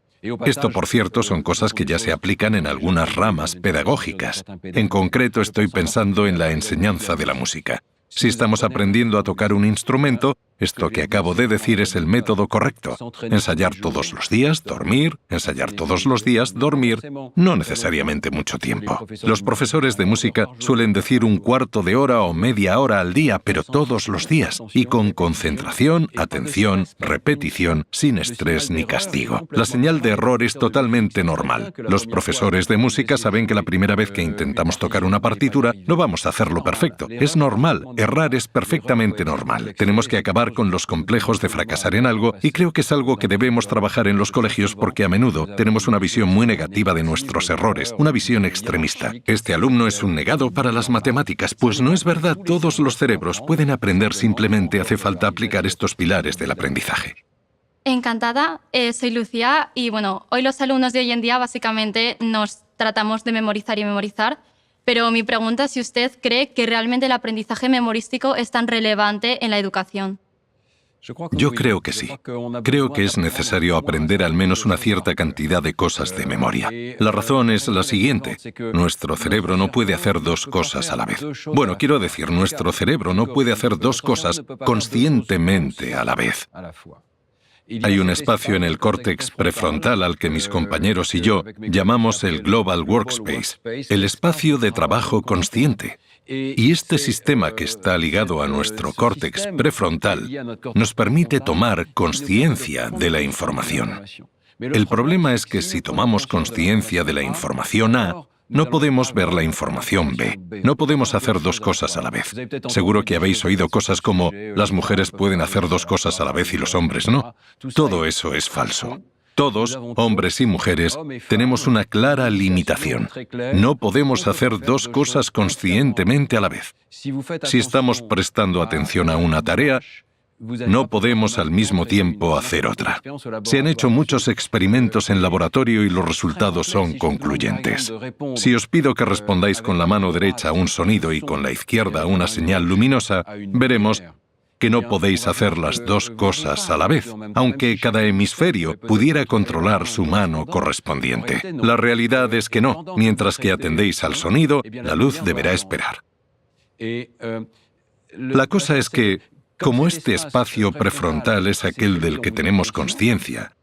Esto, por cierto, son cosas que ya se aplican en algunas ramas pedagógicas. En concreto, estoy pensando en la enseñanza de la música. Si estamos aprendiendo a tocar un instrumento, esto que acabo de decir es el método correcto. Ensayar todos los días, dormir, ensayar todos los días, dormir, no necesariamente mucho tiempo. Los profesores de música suelen decir un cuarto de hora o media hora al día, pero todos los días, y con concentración, atención, repetición, sin estrés ni castigo. La señal de error es totalmente normal. Los profesores de música saben que la primera vez que intentamos tocar una partitura, no vamos a hacerlo perfecto. Es normal. Errar es perfectamente normal. Tenemos que acabar con los complejos de fracasar en algo y creo que es algo que debemos trabajar en los colegios porque a menudo tenemos una visión muy negativa de nuestros errores, una visión extremista. Este alumno es un negado para las matemáticas, pues no es verdad, todos los cerebros pueden aprender, simplemente hace falta aplicar estos pilares del aprendizaje. Encantada, soy Lucía y bueno, hoy los alumnos de hoy en día básicamente nos tratamos de memorizar y memorizar. Pero mi pregunta es si usted cree que realmente el aprendizaje memorístico es tan relevante en la educación. Yo creo que sí. Creo que es necesario aprender al menos una cierta cantidad de cosas de memoria. La razón es la siguiente. Nuestro cerebro no puede hacer dos cosas a la vez. Bueno, quiero decir, nuestro cerebro no puede hacer dos cosas conscientemente a la vez. Hay un espacio en el córtex prefrontal al que mis compañeros y yo llamamos el Global Workspace, el espacio de trabajo consciente. Y este sistema que está ligado a nuestro córtex prefrontal nos permite tomar consciencia de la información. El problema es que si tomamos consciencia de la información A, no podemos ver la información B. No podemos hacer dos cosas a la vez. Seguro que habéis oído cosas como las mujeres pueden hacer dos cosas a la vez y los hombres no. Todo eso es falso. Todos, hombres y mujeres, tenemos una clara limitación. No podemos hacer dos cosas conscientemente a la vez. Si estamos prestando atención a una tarea, no podemos al mismo tiempo hacer otra. Se han hecho muchos experimentos en laboratorio y los resultados son concluyentes. Si os pido que respondáis con la mano derecha a un sonido y con la izquierda a una señal luminosa, veremos que no podéis hacer las dos cosas a la vez, aunque cada hemisferio pudiera controlar su mano correspondiente. La realidad es que no. Mientras que atendéis al sonido, la luz deberá esperar. La cosa es que, como este espacio prefrontal es aquel del que tenemos consciencia,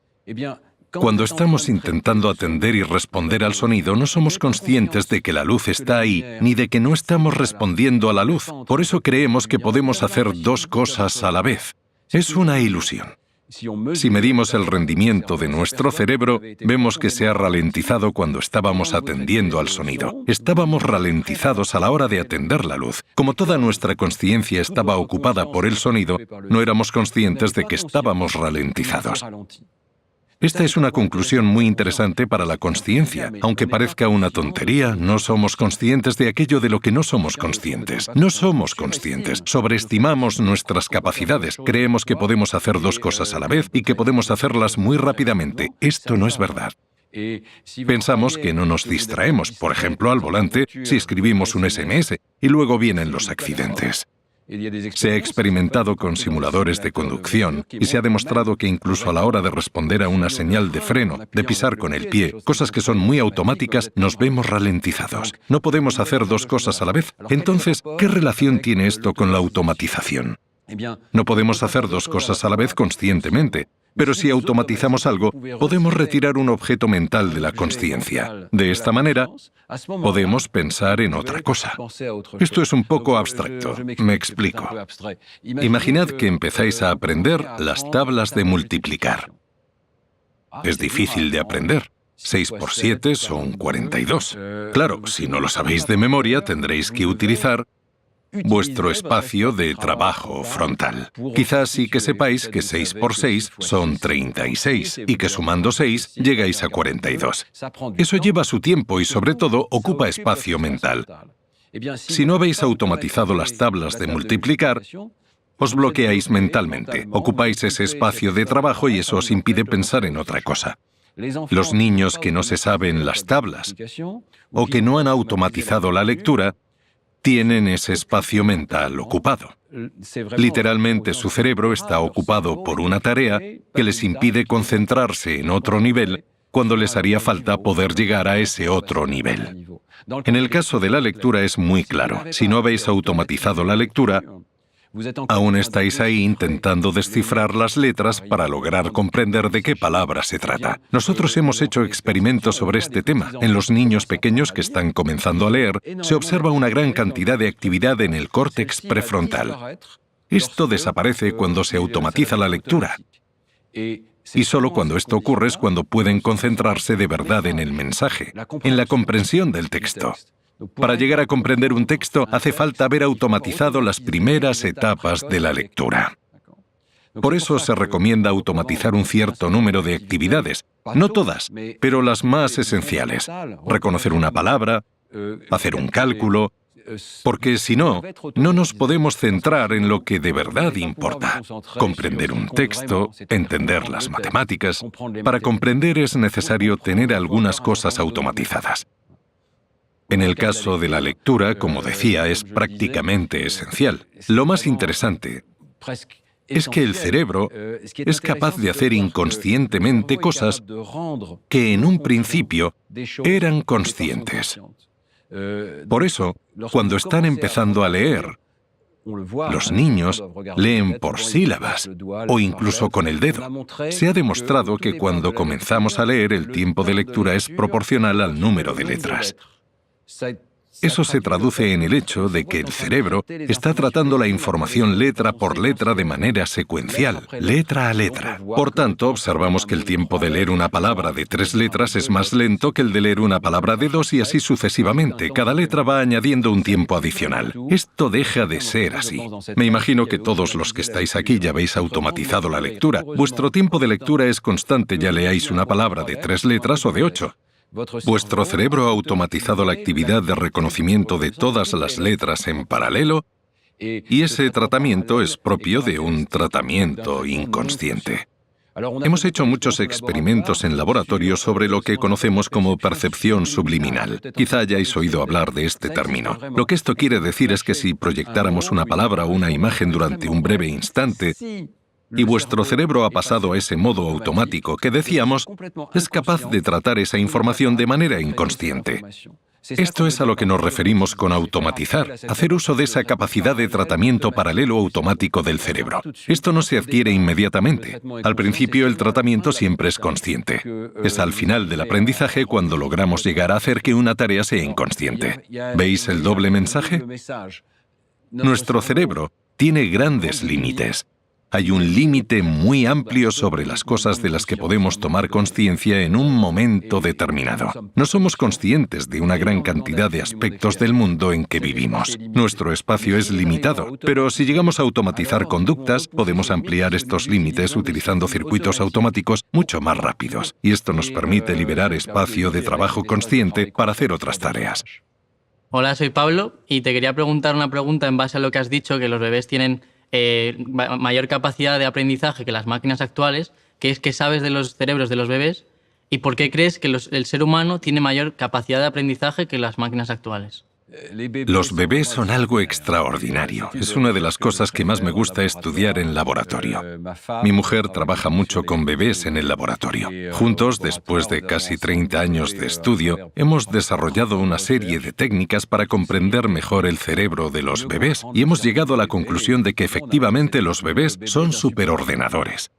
cuando estamos intentando atender y responder al sonido, no somos conscientes de que la luz está ahí, ni de que no estamos respondiendo a la luz. Por eso creemos que podemos hacer dos cosas a la vez. Es una ilusión. Si medimos el rendimiento de nuestro cerebro, vemos que se ha ralentizado cuando estábamos atendiendo al sonido. Estábamos ralentizados a la hora de atender la luz. Como toda nuestra consciencia estaba ocupada por el sonido, no éramos conscientes de que estábamos ralentizados. Esta es una conclusión muy interesante para la consciencia. Aunque parezca una tontería, no somos conscientes de aquello de lo que no somos conscientes. No somos conscientes. Sobreestimamos nuestras capacidades. Creemos que podemos hacer dos cosas a la vez y que podemos hacerlas muy rápidamente. Esto no es verdad. Pensamos que no nos distraemos, por ejemplo, al volante, si escribimos un SMS, y luego vienen los accidentes. Se ha experimentado con simuladores de conducción y se ha demostrado que incluso a la hora de responder a una señal de freno, de pisar con el pie, cosas que son muy automáticas, nos vemos ralentizados. No podemos hacer dos cosas a la vez. Entonces, ¿qué relación tiene esto con la automatización? No podemos hacer dos cosas a la vez conscientemente, pero si automatizamos algo, podemos retirar un objeto mental de la consciencia. De esta manera, podemos pensar en otra cosa. Esto es un poco abstracto. Me explico. Imaginad que empezáis a aprender las tablas de multiplicar. Es difícil de aprender. 6 por 7 son 42. Claro, si no lo sabéis de memoria, tendréis que utilizar vuestro espacio de trabajo frontal. Quizás sí que sepáis que 6 por 6 son 36 y que sumando 6 llegáis a 42. Eso lleva su tiempo y sobre todo ocupa espacio mental. Si no habéis automatizado las tablas de multiplicar, os bloqueáis mentalmente, ocupáis ese espacio de trabajo y eso os impide pensar en otra cosa. Los niños que no se saben las tablas o que no han automatizado la lectura tienen ese espacio mental ocupado. Literalmente su cerebro está ocupado por una tarea que les impide concentrarse en otro nivel cuando les haría falta poder llegar a ese otro nivel. En el caso de la lectura es muy claro. Si no habéis automatizado la lectura, aún estáis ahí intentando descifrar las letras para lograr comprender de qué palabra se trata. Nosotros hemos hecho experimentos sobre este tema. En los niños pequeños que están comenzando a leer, se observa una gran cantidad de actividad en el córtex prefrontal. Esto desaparece cuando se automatiza la lectura. Y solo cuando esto ocurre es cuando pueden concentrarse de verdad en el mensaje, en la comprensión del texto. Para llegar a comprender un texto, hace falta haber automatizado las primeras etapas de la lectura. Por eso se recomienda automatizar un cierto número de actividades, no todas, pero las más esenciales. Reconocer una palabra, hacer un cálculo, porque si no, no nos podemos centrar en lo que de verdad importa. Comprender un texto, entender las matemáticas. Para comprender es necesario tener algunas cosas automatizadas. En el caso de la lectura, como decía, es prácticamente esencial. Lo más interesante es que el cerebro es capaz de hacer inconscientemente cosas que en un principio eran conscientes. Por eso, cuando están empezando a leer, los niños leen por sílabas o incluso con el dedo. Se ha demostrado que cuando comenzamos a leer, el tiempo de lectura es proporcional al número de letras. Eso se traduce en el hecho de que el cerebro está tratando la información letra por letra de manera secuencial, letra a letra. Por tanto, observamos que el tiempo de leer una palabra de 3 letras es más lento que el de leer una palabra de 2 y así sucesivamente. Cada letra va añadiendo un tiempo adicional. Esto deja de ser así. Me imagino que todos los que estáis aquí ya habéis automatizado la lectura. Vuestro tiempo de lectura es constante, ya leáis una palabra de 3 letras o de 8. Vuestro cerebro ha automatizado la actividad de reconocimiento de todas las letras en paralelo y ese tratamiento es propio de un tratamiento inconsciente. Hemos hecho muchos experimentos en laboratorio sobre lo que conocemos como percepción subliminal. Quizá hayáis oído hablar de este término. Lo que esto quiere decir es que si proyectáramos una palabra o una imagen durante un breve instante, y vuestro cerebro ha pasado a ese modo automático que decíamos, es capaz de tratar esa información de manera inconsciente. Esto es a lo que nos referimos con automatizar, hacer uso de esa capacidad de tratamiento paralelo automático del cerebro. Esto no se adquiere inmediatamente. Al principio el tratamiento siempre es consciente. Es al final del aprendizaje cuando logramos llegar a hacer que una tarea sea inconsciente. ¿Veis el doble mensaje? Nuestro cerebro tiene grandes límites. Hay un límite muy amplio sobre las cosas de las que podemos tomar conciencia en un momento determinado. No somos conscientes de una gran cantidad de aspectos del mundo en que vivimos. Nuestro espacio es limitado, pero si llegamos a automatizar conductas, podemos ampliar estos límites utilizando circuitos automáticos mucho más rápidos. Y esto nos permite liberar espacio de trabajo consciente para hacer otras tareas. Hola, soy Pablo y te quería preguntar una pregunta en base a lo que has dicho, que los bebés tienen mayor capacidad de aprendizaje que las máquinas actuales, que es que sabes de los cerebros de los bebés y por qué crees que el ser humano tiene mayor capacidad de aprendizaje que las máquinas actuales. Los bebés son algo extraordinario. Es una de las cosas que más me gusta estudiar en laboratorio. Mi mujer trabaja mucho con bebés en el laboratorio. Juntos, después de casi 30 años de estudio, hemos desarrollado una serie de técnicas para comprender mejor el cerebro de los bebés y hemos llegado a la conclusión de que efectivamente los bebés son superordenadores.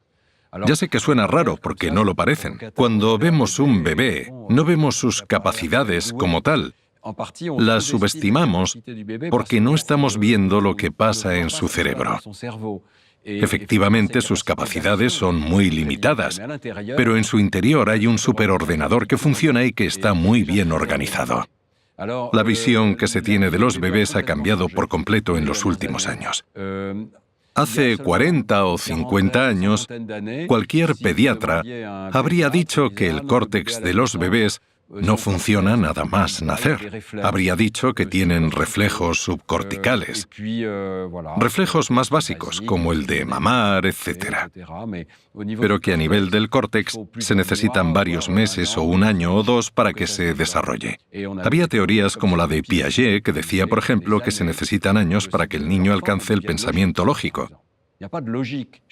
Ya sé que suena raro porque no lo parecen. Cuando vemos un bebé, no vemos sus capacidades como tal. Las subestimamos porque no estamos viendo lo que pasa en su cerebro. Efectivamente, sus capacidades son muy limitadas, pero en su interior hay un superordenador que funciona y que está muy bien organizado. La visión que se tiene de los bebés ha cambiado por completo en los últimos años. Hace 40 o 50 años, cualquier pediatra habría dicho que el córtex de los bebés no funciona nada más nacer. Habría dicho que tienen reflejos subcorticales, reflejos más básicos, como el de mamar, etc. Pero que a nivel del córtex se necesitan varios meses o un año o dos para que se desarrolle. Había teorías como la de Piaget, que decía, por ejemplo, que se necesitan años para que el niño alcance el pensamiento lógico.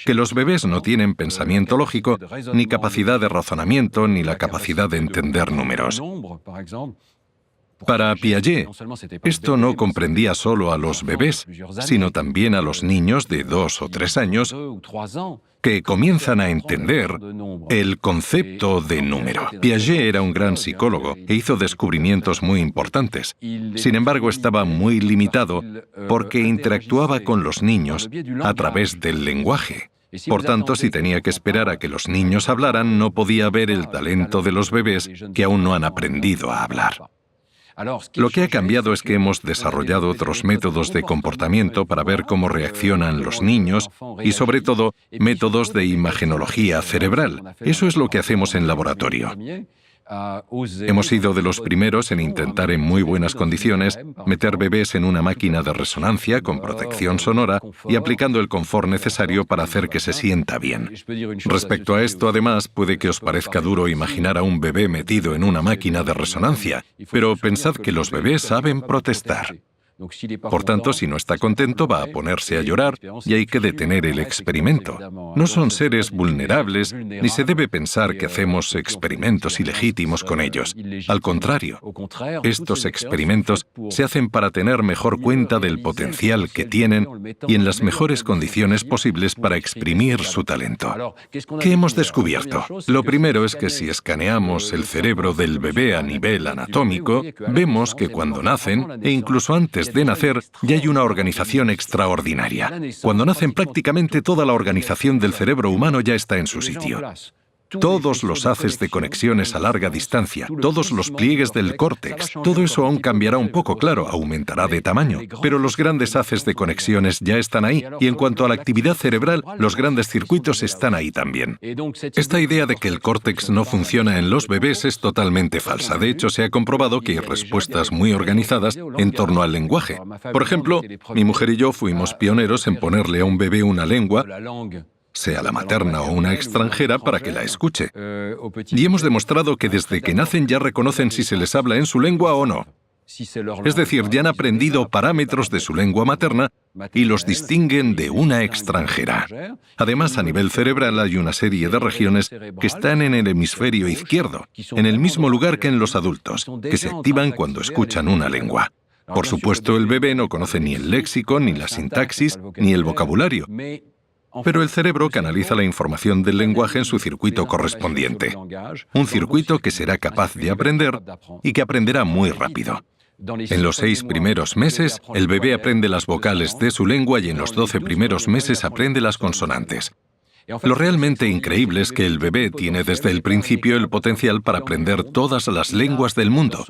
Que los bebés no tienen pensamiento lógico, ni capacidad de razonamiento, ni la capacidad de entender números. Para Piaget, esto no comprendía solo a los bebés, sino también a los niños de 2 o 3 años que comienzan a entender el concepto de número. Piaget era un gran psicólogo e hizo descubrimientos muy importantes. Sin embargo, estaba muy limitado porque interactuaba con los niños a través del lenguaje. Por tanto, si tenía que esperar a que los niños hablaran, no podía ver el talento de los bebés que aún no han aprendido a hablar. Lo que ha cambiado es que hemos desarrollado otros métodos de comportamiento para ver cómo reaccionan los niños y, sobre todo, métodos de imagenología cerebral. Eso es lo que hacemos en laboratorio. Hemos sido de los primeros en intentar en muy buenas condiciones meter bebés en una máquina de resonancia con protección sonora y aplicando el confort necesario para hacer que se sienta bien. Respecto a esto, además, puede que os parezca duro imaginar a un bebé metido en una máquina de resonancia, pero pensad que los bebés saben protestar. Por tanto, si no está contento, va a ponerse a llorar y hay que detener el experimento. No son seres vulnerables, ni se debe pensar que hacemos experimentos ilegítimos con ellos. Al contrario, estos experimentos se hacen para tener mejor cuenta del potencial que tienen y en las mejores condiciones posibles para exprimir su talento. ¿Qué hemos descubierto? Lo primero es que si escaneamos el cerebro del bebé a nivel anatómico, vemos que cuando nacen, e incluso antes de nacer, ya hay una organización extraordinaria. Cuando nacen, prácticamente toda la organización del cerebro humano ya está en su sitio. Todos los haces de conexiones a larga distancia, todos los pliegues del córtex, todo eso aún cambiará un poco, claro, aumentará de tamaño, pero los grandes haces de conexiones ya están ahí, y en cuanto a la actividad cerebral, los grandes circuitos están ahí también. Esta idea de que el córtex no funciona en los bebés es totalmente falsa. De hecho, se ha comprobado que hay respuestas muy organizadas en torno al lenguaje. Por ejemplo, mi mujer y yo fuimos pioneros en ponerle a un bebé una lengua, sea la materna o una extranjera, para que la escuche. Y hemos demostrado que desde que nacen ya reconocen si se les habla en su lengua o no. Es decir, ya han aprendido parámetros de su lengua materna y los distinguen de una extranjera. Además, a nivel cerebral hay una serie de regiones que están en el hemisferio izquierdo, en el mismo lugar que en los adultos, que se activan cuando escuchan una lengua. Por supuesto, el bebé no conoce ni el léxico, ni la sintaxis, ni el vocabulario. Pero el cerebro canaliza la información del lenguaje en su circuito correspondiente. Un circuito que será capaz de aprender y que aprenderá muy rápido. En los 6 primeros meses, el bebé aprende las vocales de su lengua y en los 12 primeros meses aprende las consonantes. Lo realmente increíble es que el bebé tiene desde el principio el potencial para aprender todas las lenguas del mundo.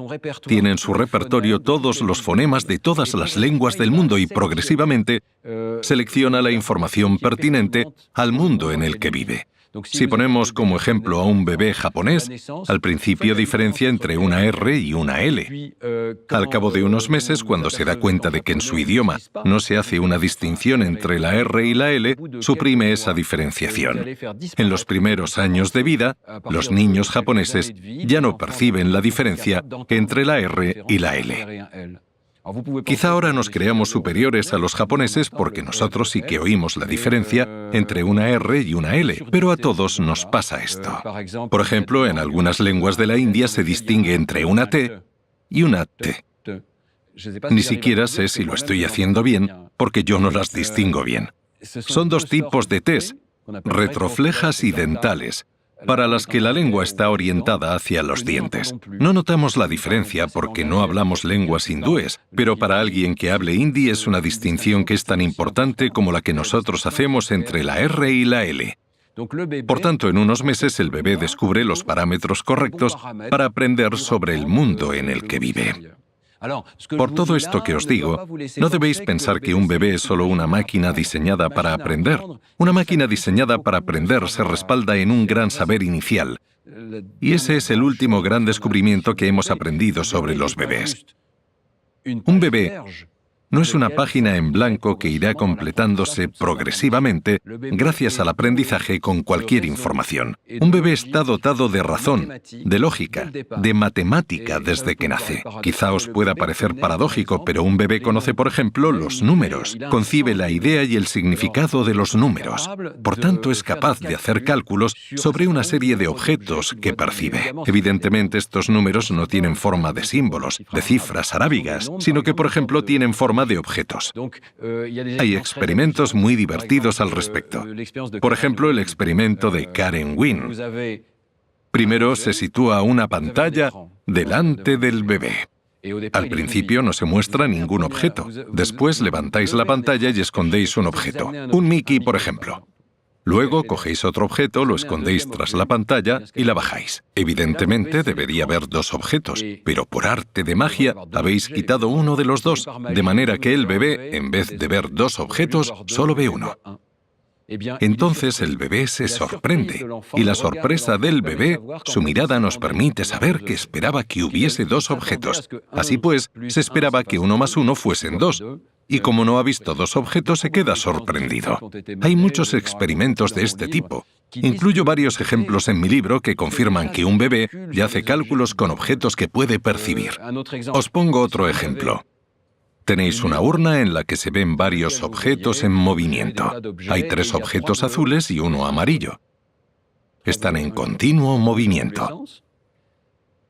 Tiene en su repertorio todos los fonemas de todas las lenguas del mundo y progresivamente selecciona la información pertinente al mundo en el que vive. Si ponemos como ejemplo a un bebé japonés, al principio diferencia entre una R y una L. Al cabo de unos meses, cuando se da cuenta de que en su idioma no se hace una distinción entre la R y la L, suprime esa diferenciación. En los primeros años de vida, los niños japoneses ya no perciben la diferencia entre la R y la L. Quizá ahora nos creamos superiores a los japoneses porque nosotros sí que oímos la diferencia entre una R y una L, pero a todos nos pasa esto. Por ejemplo, en algunas lenguas de la India se distingue entre una T y una T. Ni siquiera sé si lo estoy haciendo bien porque yo no las distingo bien. Son 2 tipos de Ts, retroflejas y dentales, para las que la lengua está orientada hacia los dientes. No notamos la diferencia porque no hablamos lenguas hindúes, pero para alguien que hable hindi es una distinción que es tan importante como la que nosotros hacemos entre la R y la L. Por tanto, en unos meses el bebé descubre los parámetros correctos para aprender sobre el mundo en el que vive. Por todo esto que os digo, no debéis pensar que un bebé es solo una máquina diseñada para aprender. Una máquina diseñada para aprender se respalda en un gran saber inicial. Y ese es el último gran descubrimiento que hemos aprendido sobre los bebés. Un bebé no es una página en blanco que irá completándose progresivamente gracias al aprendizaje con cualquier información. Un bebé está dotado de razón, de lógica, de matemática desde que nace. Quizá os pueda parecer paradójico, pero un bebé conoce, por ejemplo, los números, concibe la idea y el significado de los números. Por tanto, es capaz de hacer cálculos sobre una serie de objetos que percibe. Evidentemente, estos números no tienen forma de símbolos, de cifras arábigas, sino que, por ejemplo, tienen forma de objetos. Hay experimentos muy divertidos al respecto. Por ejemplo, el experimento de Karen Wynn. Primero se sitúa una pantalla delante del bebé. Al principio no se muestra ningún objeto. Después levantáis la pantalla y escondéis un objeto. Un Mickey, por ejemplo. Luego cogéis otro objeto, lo escondéis tras la pantalla y la bajáis. Evidentemente debería haber 2 objetos, pero por arte de magia habéis quitado uno de los 2, de manera que el bebé, en vez de ver 2 objetos, solo ve uno. Entonces el bebé se sorprende, y la sorpresa del bebé, su mirada nos permite saber que esperaba que hubiese 2 objetos. Así pues, se esperaba que 1 más 1 fuesen 2. Y como no ha visto 2 objetos, se queda sorprendido. Hay muchos experimentos de este tipo. Incluyo varios ejemplos en mi libro que confirman que un bebé ya hace cálculos con objetos que puede percibir. Os pongo otro ejemplo. Tenéis una urna en la que se ven varios objetos en movimiento. Hay 3 objetos azules y 1 amarillo. Están en continuo movimiento.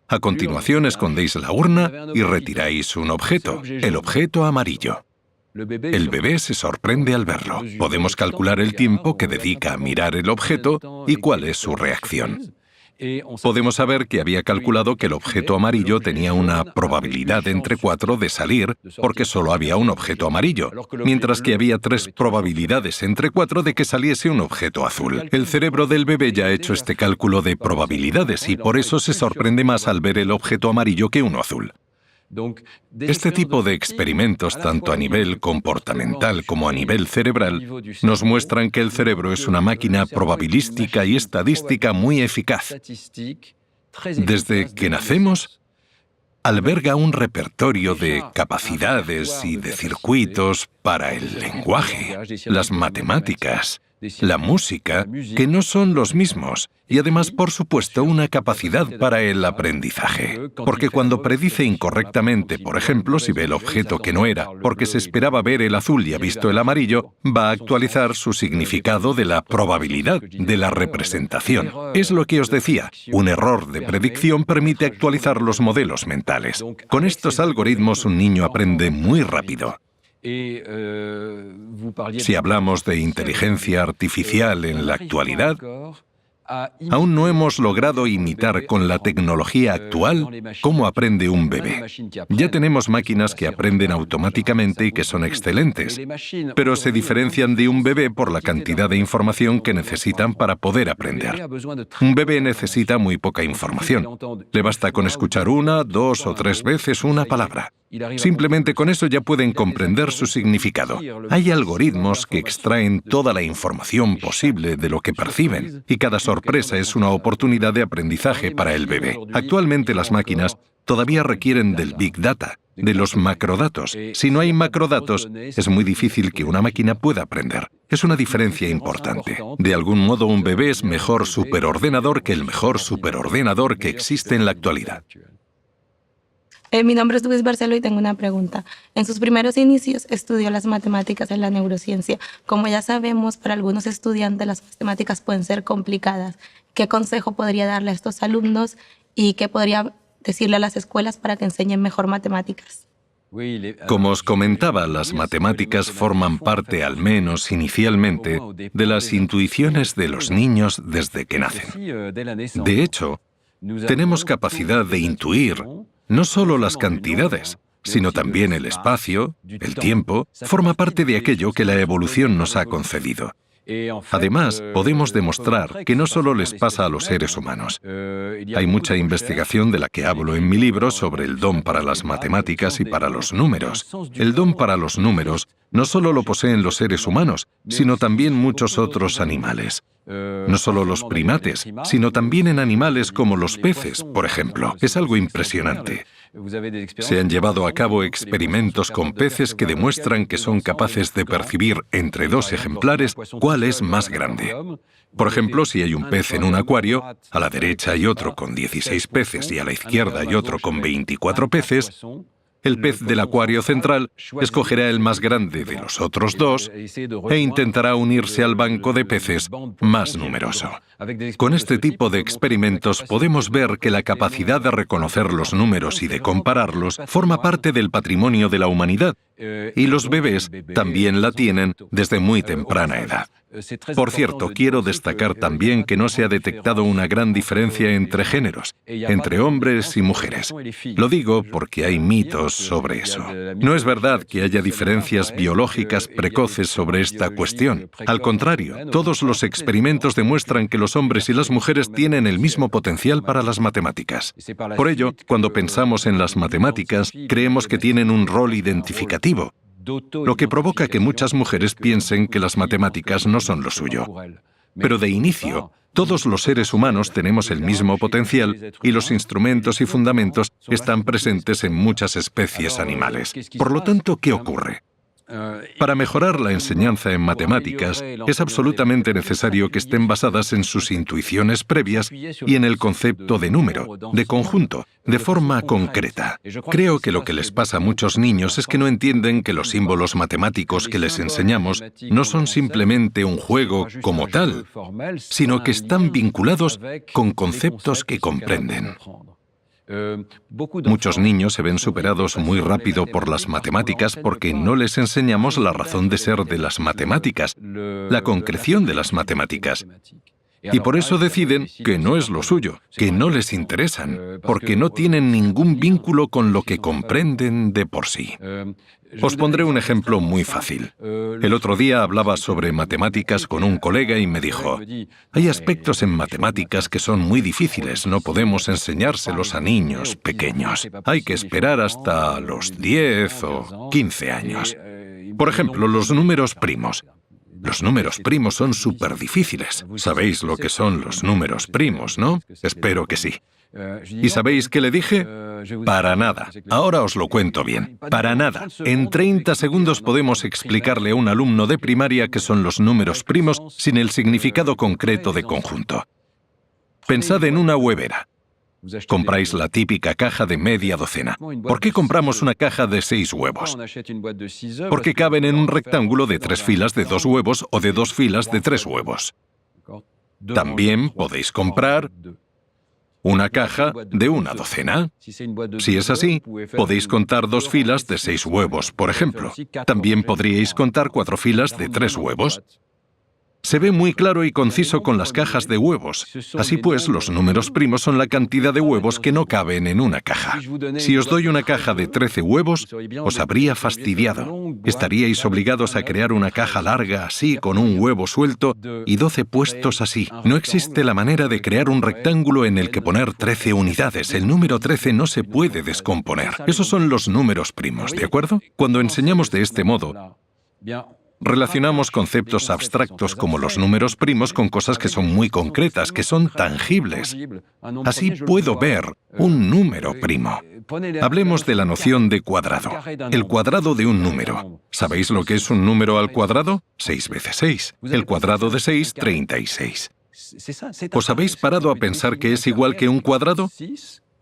A continuación, escondéis la urna y retiráis un objeto, el objeto amarillo. El bebé se sorprende al verlo. Podemos calcular el tiempo que dedica a mirar el objeto y cuál es su reacción. Podemos saber que había calculado que el objeto amarillo tenía una probabilidad entre 4 de salir, porque solo había un objeto amarillo, mientras que había 3 probabilidades entre 4 de que saliese un objeto azul. El cerebro del bebé ya ha hecho este cálculo de probabilidades y por eso se sorprende más al ver el objeto amarillo que uno azul. Este tipo de experimentos, tanto a nivel comportamental como a nivel cerebral, nos muestran que el cerebro es una máquina probabilística y estadística muy eficaz. Desde que nacemos, alberga un repertorio de capacidades y de circuitos para el lenguaje, las matemáticas, la música, que no son los mismos, y además, por supuesto, una capacidad para el aprendizaje. Porque cuando predice incorrectamente, por ejemplo, si ve el objeto que no era, porque se esperaba ver el azul y ha visto el amarillo, va a actualizar su significado de la probabilidad, de la representación. Es lo que os decía, un error de predicción permite actualizar los modelos mentales. Con estos algoritmos, un niño aprende muy rápido. Si hablamos de inteligencia artificial en la actualidad, aún no hemos logrado imitar con la tecnología actual cómo aprende un bebé. Ya tenemos máquinas que aprenden automáticamente y que son excelentes, pero se diferencian de un bebé por la cantidad de información que necesitan para poder aprender. Un bebé necesita muy poca información. Le basta con escuchar 1, 2 o 3 veces una palabra. Simplemente con eso ya pueden comprender su significado. Hay algoritmos que extraen toda la información posible de lo que perciben, y cada sorpresa es una oportunidad de aprendizaje para el bebé. Actualmente las máquinas todavía requieren del Big Data, de los macrodatos. Si no hay macrodatos, es muy difícil que una máquina pueda aprender. Es una diferencia importante. De algún modo, un bebé es mejor superordenador que el mejor superordenador que existe en la actualidad. Mi nombre es Luis Barcelo y tengo una pregunta. En sus primeros inicios estudió las matemáticas en la neurociencia. Como ya sabemos, para algunos estudiantes las matemáticas pueden ser complicadas. ¿Qué consejo podría darle a estos alumnos y qué podría decirle a las escuelas para que enseñen mejor matemáticas? Como os comentaba, las matemáticas forman parte, al menos inicialmente, de las intuiciones de los niños desde que nacen. De hecho, tenemos capacidad de intuir no solo las cantidades, sino también el espacio, el tiempo, forma parte de aquello que la evolución nos ha concedido. Además, podemos demostrar que no solo les pasa a los seres humanos. Hay mucha investigación de la que hablo en mi libro sobre el don para las matemáticas y para los números. El don para los números no solo lo poseen los seres humanos, sino también muchos otros animales. No solo los primates, sino también en animales como los peces, por ejemplo. Es algo impresionante. Se han llevado a cabo experimentos con peces que demuestran que son capaces de percibir entre 2 ejemplares cuál es más grande. Por ejemplo, si hay un pez en un acuario, a la derecha hay otro con 16 peces y a la izquierda hay otro con 24 peces, el pez del acuario central escogerá el más grande de los otros 2 e intentará unirse al banco de peces más numeroso. Con este tipo de experimentos podemos ver que la capacidad de reconocer los números y de compararlos forma parte del patrimonio de la humanidad, y los bebés también la tienen desde muy temprana edad. Por cierto, quiero destacar también que no se ha detectado una gran diferencia entre géneros, entre hombres y mujeres. Lo digo porque hay mitos sobre eso. No es verdad que haya diferencias biológicas precoces sobre esta cuestión. Al contrario, todos los experimentos demuestran que los hombres y las mujeres tienen el mismo potencial para las matemáticas. Por ello, cuando pensamos en las matemáticas, creemos que tienen un rol identificativo, lo que provoca que muchas mujeres piensen que las matemáticas no son lo suyo. Pero de inicio, todos los seres humanos tenemos el mismo potencial y los instrumentos y fundamentos están presentes en muchas especies animales. Por lo tanto, ¿qué ocurre? Para mejorar la enseñanza en matemáticas, es absolutamente necesario que estén basadas en sus intuiciones previas y en el concepto de número, de conjunto, de forma concreta. Creo que lo que les pasa a muchos niños es que no entienden que los símbolos matemáticos que les enseñamos no son simplemente un juego como tal, sino que están vinculados con conceptos que comprenden. Muchos niños se ven superados muy rápido por las matemáticas porque no les enseñamos la razón de ser de las matemáticas, la concreción de las matemáticas. Y por eso deciden que no es lo suyo, que no les interesan, porque no tienen ningún vínculo con lo que comprenden de por sí. Os pondré un ejemplo muy fácil. El otro día hablaba sobre matemáticas con un colega y me dijo, hay aspectos en matemáticas que son muy difíciles, no podemos enseñárselos a niños pequeños. Hay que esperar hasta los 10 o 15 años. Por ejemplo, los números primos. Los números primos son súper difíciles. Sabéis lo que son los números primos, ¿no? Espero que sí. ¿Y sabéis qué le dije? Para nada. Ahora os lo cuento bien. Para nada. En 30 segundos podemos explicarle a un alumno de primaria qué son los números primos sin el significado concreto de conjunto. Pensad en una huevera. Compráis la típica caja de media docena. ¿Por qué compramos una caja de 6 huevos? Porque caben en un rectángulo de 3 filas de 2 huevos o de 2 filas de 3 huevos. También podéis comprar una caja de una docena. Si es así, podéis contar 2 filas de 6 huevos, por ejemplo. También podríais contar 4 filas de 3 huevos. Se ve muy claro y conciso con las cajas de huevos. Así pues, los números primos son la cantidad de huevos que no caben en una caja. Si os doy una caja de 13 huevos, os habría fastidiado. Estaríais obligados a crear una caja larga así, con un huevo suelto y 12 puestos así. No existe la manera de crear un rectángulo en el que poner 13 unidades. El número 13 no se puede descomponer. Esos son los números primos, ¿de acuerdo? Cuando enseñamos de este modo, relacionamos conceptos abstractos como los números primos con cosas que son muy concretas, que son tangibles. Así puedo ver un número primo. Hablemos de la noción de cuadrado. El cuadrado de un número. ¿Sabéis lo que es un número al cuadrado? 6 veces 6. El cuadrado de 6, 36. ¿Os habéis parado a pensar que es igual que un cuadrado?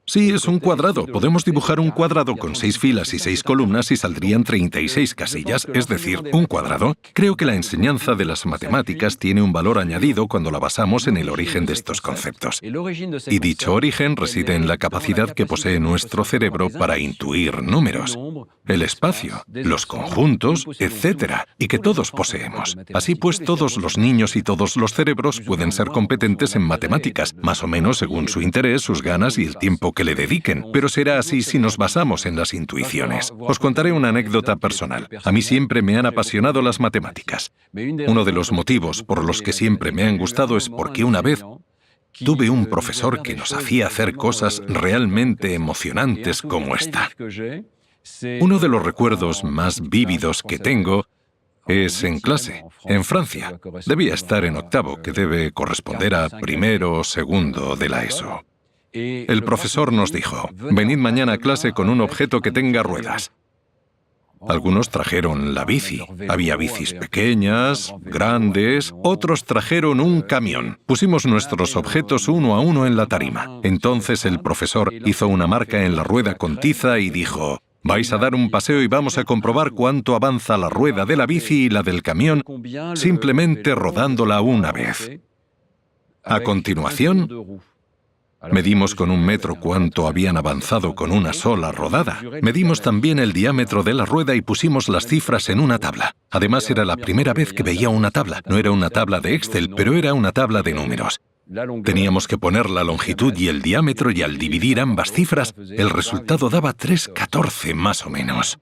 Sí, es un cuadrado. Podemos dibujar un cuadrado con 6 filas y 6 columnas y saldrían 36 casillas, es decir, un cuadrado. Creo que la enseñanza de las matemáticas tiene un valor añadido cuando la basamos en el origen de estos conceptos. Y dicho origen reside en la capacidad que posee nuestro cerebro para intuir números, el espacio, los conjuntos, etc., y que todos poseemos. Así pues, todos los niños y todos los cerebros pueden ser competentes en matemáticas, más o menos según su interés, sus ganas y el tiempo que le dediquen, pero será así si nos basamos en las intuiciones. Os contaré una anécdota personal. A mí siempre me han apasionado las matemáticas. Uno de los motivos por los que siempre me han gustado es porque una vez tuve un profesor que nos hacía hacer cosas realmente emocionantes como esta. Uno de los recuerdos más vívidos que tengo es en clase, en Francia. Debía estar en octavo, que debe corresponder a primero o segundo de la ESO. El profesor nos dijo, venid mañana a clase con un objeto que tenga ruedas. Algunos trajeron la bici. Había bicis pequeñas, grandes, otros trajeron un camión. Pusimos nuestros objetos uno a uno en la tarima. Entonces el profesor hizo una marca en la rueda con tiza y dijo, vais a dar un paseo y vamos a comprobar cuánto avanza la rueda de la bici y la del camión simplemente rodándola una vez. A continuación, medimos con 1 metro cuánto habían avanzado con una sola rodada. Medimos también el diámetro de la rueda y pusimos las cifras en una tabla. Además, era la primera vez que veía una tabla. No era una tabla de Excel, pero era una tabla de números. Teníamos que poner la longitud y el diámetro y al dividir ambas cifras, el resultado daba 3,14 más o menos.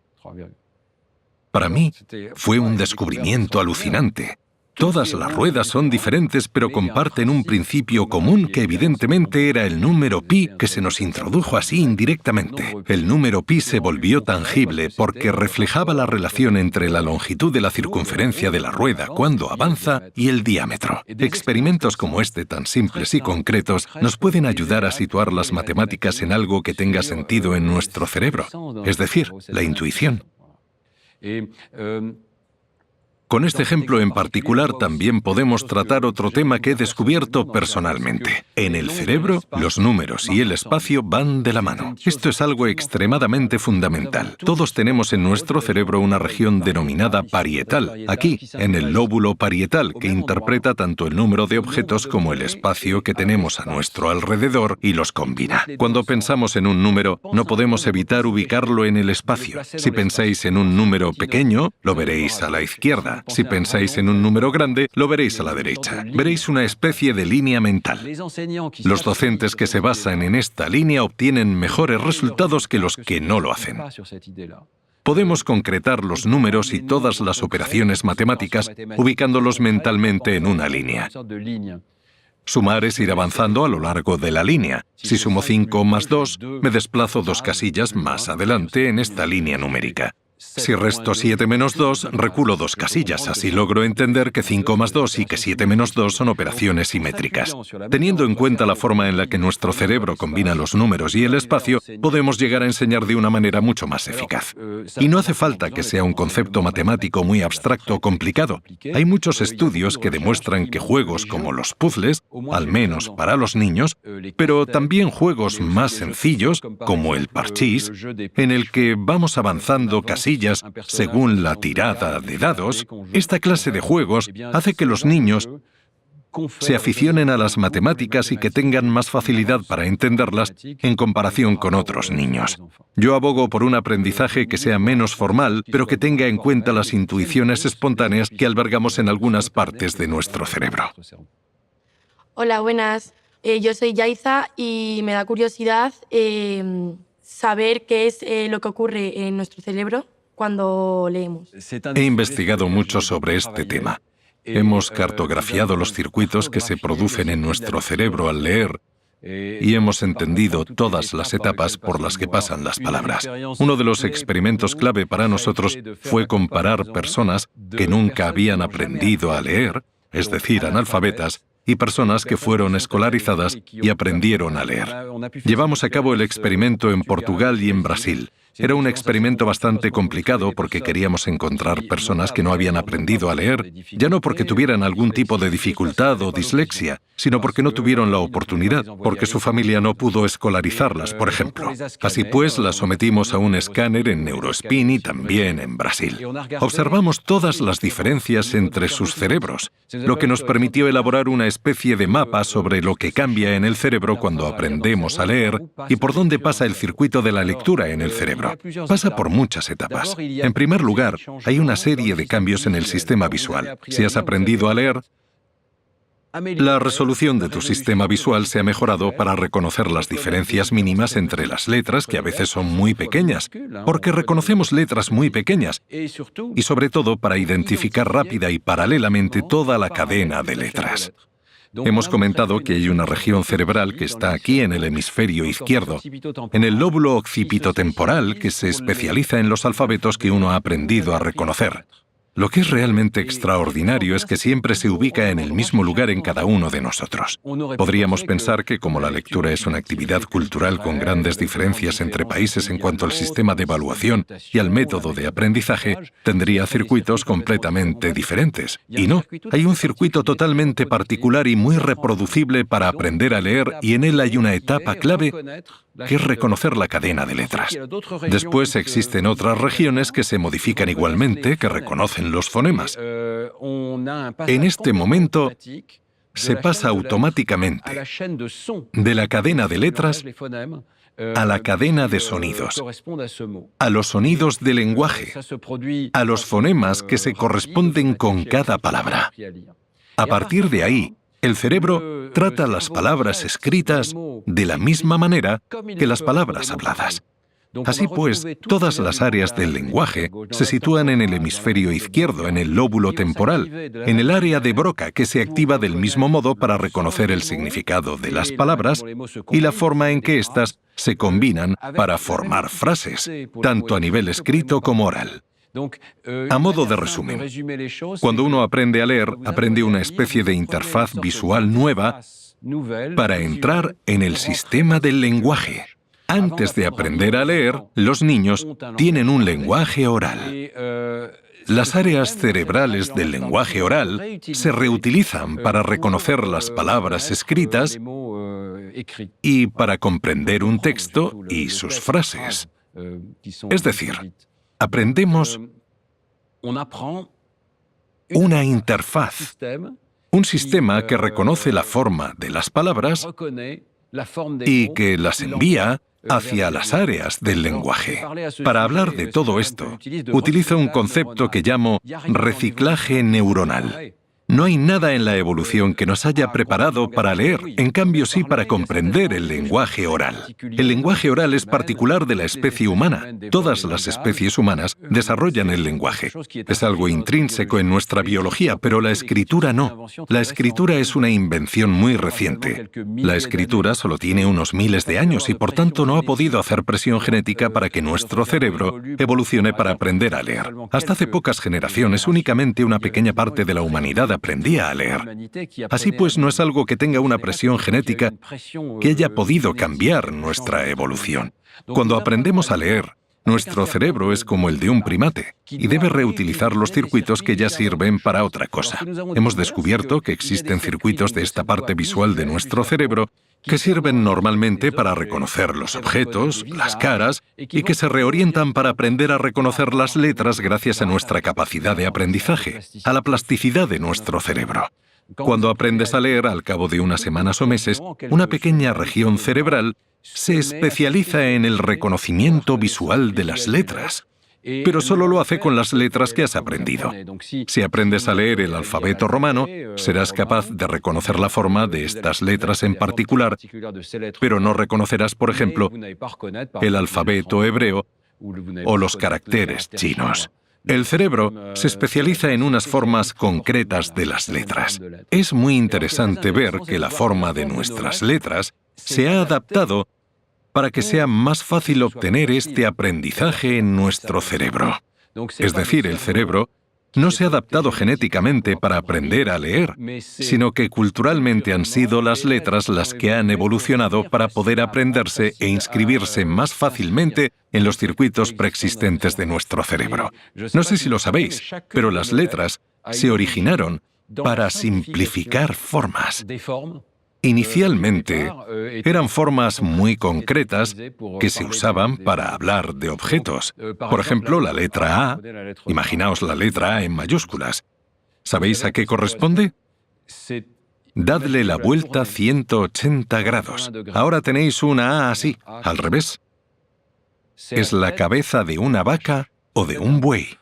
Para mí, fue un descubrimiento alucinante. Todas las ruedas son diferentes, pero comparten un principio común que evidentemente era el número pi que se nos introdujo así indirectamente. El número pi se volvió tangible porque reflejaba la relación entre la longitud de la circunferencia de la rueda cuando avanza y el diámetro. Experimentos como este, tan simples y concretos, nos pueden ayudar a situar las matemáticas en algo que tenga sentido en nuestro cerebro, es decir, la intuición. Con este ejemplo en particular también podemos tratar otro tema que he descubierto personalmente. En el cerebro, los números y el espacio van de la mano. Esto es algo extremadamente fundamental. Todos tenemos en nuestro cerebro una región denominada parietal, aquí, en el lóbulo parietal, que interpreta tanto el número de objetos como el espacio que tenemos a nuestro alrededor y los combina. Cuando pensamos en un número, no podemos evitar ubicarlo en el espacio. Si pensáis en un número pequeño, lo veréis a la izquierda. Si pensáis en un número grande, lo veréis a la derecha. Veréis una especie de línea mental. Los docentes que se basan en esta línea obtienen mejores resultados que los que no lo hacen. Podemos concretar los números y todas las operaciones matemáticas ubicándolos mentalmente en una línea. Sumar es ir avanzando a lo largo de la línea. Si sumo 5 más 2, me desplazo 2 casillas más adelante en esta línea numérica. Si resto 7 menos 2, reculo 2 casillas. Así logro entender que 5 más 2 y que 7 menos 2 son operaciones simétricas. Teniendo en cuenta la forma en la que nuestro cerebro combina los números y el espacio, podemos llegar a enseñar de una manera mucho más eficaz. Y no hace falta que sea un concepto matemático muy abstracto o complicado. Hay muchos estudios que demuestran que juegos como los puzzles, al menos para los niños, pero también juegos más sencillos, como el parchís, en el que vamos avanzando casillas según la tirada de dados, esta clase de juegos hace que los niños se aficionen a las matemáticas y que tengan más facilidad para entenderlas en comparación con otros niños. Yo abogo por un aprendizaje que sea menos formal, pero que tenga en cuenta las intuiciones espontáneas que albergamos en algunas partes de nuestro cerebro. Hola, buenas. Yo soy Yaiza y me da curiosidad saber qué es lo que ocurre en nuestro cerebro cuando leemos. He investigado mucho sobre este tema. Hemos cartografiado los circuitos que se producen en nuestro cerebro al leer y hemos entendido todas las etapas por las que pasan las palabras. Uno de los experimentos clave para nosotros fue comparar personas que nunca habían aprendido a leer, es decir, analfabetas, y personas que fueron escolarizadas y aprendieron a leer. Llevamos a cabo el experimento en Portugal y en Brasil. Era un experimento bastante complicado porque queríamos encontrar personas que no habían aprendido a leer, ya no porque tuvieran algún tipo de dificultad o dislexia, sino porque no tuvieron la oportunidad, porque su familia no pudo escolarizarlas, por ejemplo. Así pues, las sometimos a un escáner en Neurospin y también en Brasil. Observamos todas las diferencias entre sus cerebros, lo que nos permitió elaborar una especie de mapa sobre lo que cambia en el cerebro cuando aprendemos a leer y por dónde pasa el circuito de la lectura en el cerebro. Pasa por muchas etapas. En primer lugar, hay una serie de cambios en el sistema visual. Si has aprendido a leer, la resolución de tu sistema visual se ha mejorado para reconocer las diferencias mínimas entre las letras, que a veces son muy pequeñas, porque reconocemos letras muy pequeñas, y sobre todo para identificar rápida y paralelamente toda la cadena de letras. Hemos comentado que hay una región cerebral que está aquí en el hemisferio izquierdo, en el lóbulo occipitotemporal, que se especializa en los alfabetos que uno ha aprendido a reconocer. Lo que es realmente extraordinario es que siempre se ubica en el mismo lugar en cada uno de nosotros. Podríamos pensar que como la lectura es una actividad cultural con grandes diferencias entre países en cuanto al sistema de evaluación y al método de aprendizaje, tendría circuitos completamente diferentes. Y no, hay un circuito totalmente particular y muy reproducible para aprender a leer, y en él hay una etapa clave que es reconocer la cadena de letras. Después existen otras regiones que se modifican igualmente, que reconocen los fonemas. En este momento, se pasa automáticamente de la cadena de letras a la cadena de sonidos, a los sonidos del lenguaje, a los fonemas que se corresponden con cada palabra. A partir de ahí, el cerebro trata las palabras escritas de la misma manera que las palabras habladas. Así pues, todas las áreas del lenguaje se sitúan en el hemisferio izquierdo, en el lóbulo temporal, en el área de Broca, que se activa del mismo modo para reconocer el significado de las palabras y la forma en que éstas se combinan para formar frases, tanto a nivel escrito como oral. A modo de resumen, cuando uno aprende a leer, aprende una especie de interfaz visual nueva para entrar en el sistema del lenguaje. Antes de aprender a leer, los niños tienen un lenguaje oral. Las áreas cerebrales del lenguaje oral se reutilizan para reconocer las palabras escritas y para comprender un texto y sus frases. Es decir, aprendemos una interfaz, un sistema que reconoce la forma de las palabras y que las envía hacia las áreas del lenguaje. Para hablar de todo esto, utilizo un concepto que llamo reciclaje neuronal. No hay nada en la evolución que nos haya preparado para leer, en cambio sí para comprender el lenguaje oral. El lenguaje oral es particular de la especie humana. Todas las especies humanas desarrollan el lenguaje. Es algo intrínseco en nuestra biología, pero la escritura no. La escritura es una invención muy reciente. La escritura solo tiene unos miles de años y por tanto no ha podido hacer presión genética para que nuestro cerebro evolucione para aprender a leer. Hasta hace pocas generaciones, únicamente una pequeña parte de la humanidad aprendía a leer. Así pues, no es algo que tenga una presión genética que haya podido cambiar nuestra evolución. Cuando aprendemos a leer, nuestro cerebro es como el de un primate y debe reutilizar los circuitos que ya sirven para otra cosa. Hemos descubierto que existen circuitos de esta parte visual de nuestro cerebro que sirven normalmente para reconocer los objetos, las caras, y que se reorientan para aprender a reconocer las letras gracias a nuestra capacidad de aprendizaje, a la plasticidad de nuestro cerebro. Cuando aprendes a leer, al cabo de unas semanas o meses, una pequeña región cerebral se especializa en el reconocimiento visual de las letras. Pero solo lo hace con las letras que has aprendido. Si aprendes a leer el alfabeto romano, serás capaz de reconocer la forma de estas letras en particular, pero no reconocerás, por ejemplo, el alfabeto hebreo o los caracteres chinos. El cerebro se especializa en unas formas concretas de las letras. Es muy interesante ver que la forma de nuestras letras se ha adaptado para que sea más fácil obtener este aprendizaje en nuestro cerebro. Es decir, el cerebro no se ha adaptado genéticamente para aprender a leer, sino que culturalmente han sido las letras las que han evolucionado para poder aprenderse e inscribirse más fácilmente en los circuitos preexistentes de nuestro cerebro. No sé si lo sabéis, pero las letras se originaron para simplificar formas. Inicialmente, eran formas muy concretas que se usaban para hablar de objetos. Por ejemplo, la letra A. Imaginaos la letra A en mayúsculas. ¿Sabéis a qué corresponde? Dadle la vuelta 180 grados. Ahora tenéis una A así, al revés. Es la cabeza de una vaca o de un buey.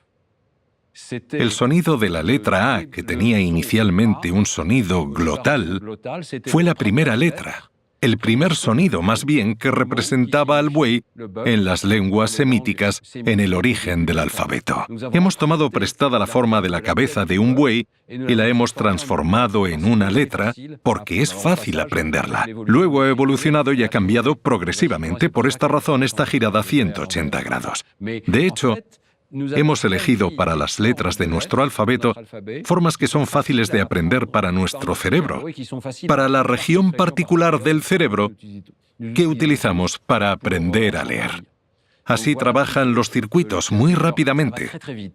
El sonido de la letra A, que tenía inicialmente un sonido glotal, fue la primera letra, el primer sonido más bien que representaba al buey en las lenguas semíticas en el origen del alfabeto. Hemos tomado prestada la forma de la cabeza de un buey y la hemos transformado en una letra porque es fácil aprenderla. Luego ha evolucionado y ha cambiado progresivamente. Por esta razón está girada 180 grados. De hecho, hemos elegido para las letras de nuestro alfabeto formas que son fáciles de aprender para nuestro cerebro, para la región particular del cerebro que utilizamos para aprender a leer. Así trabajan los circuitos muy rápidamente.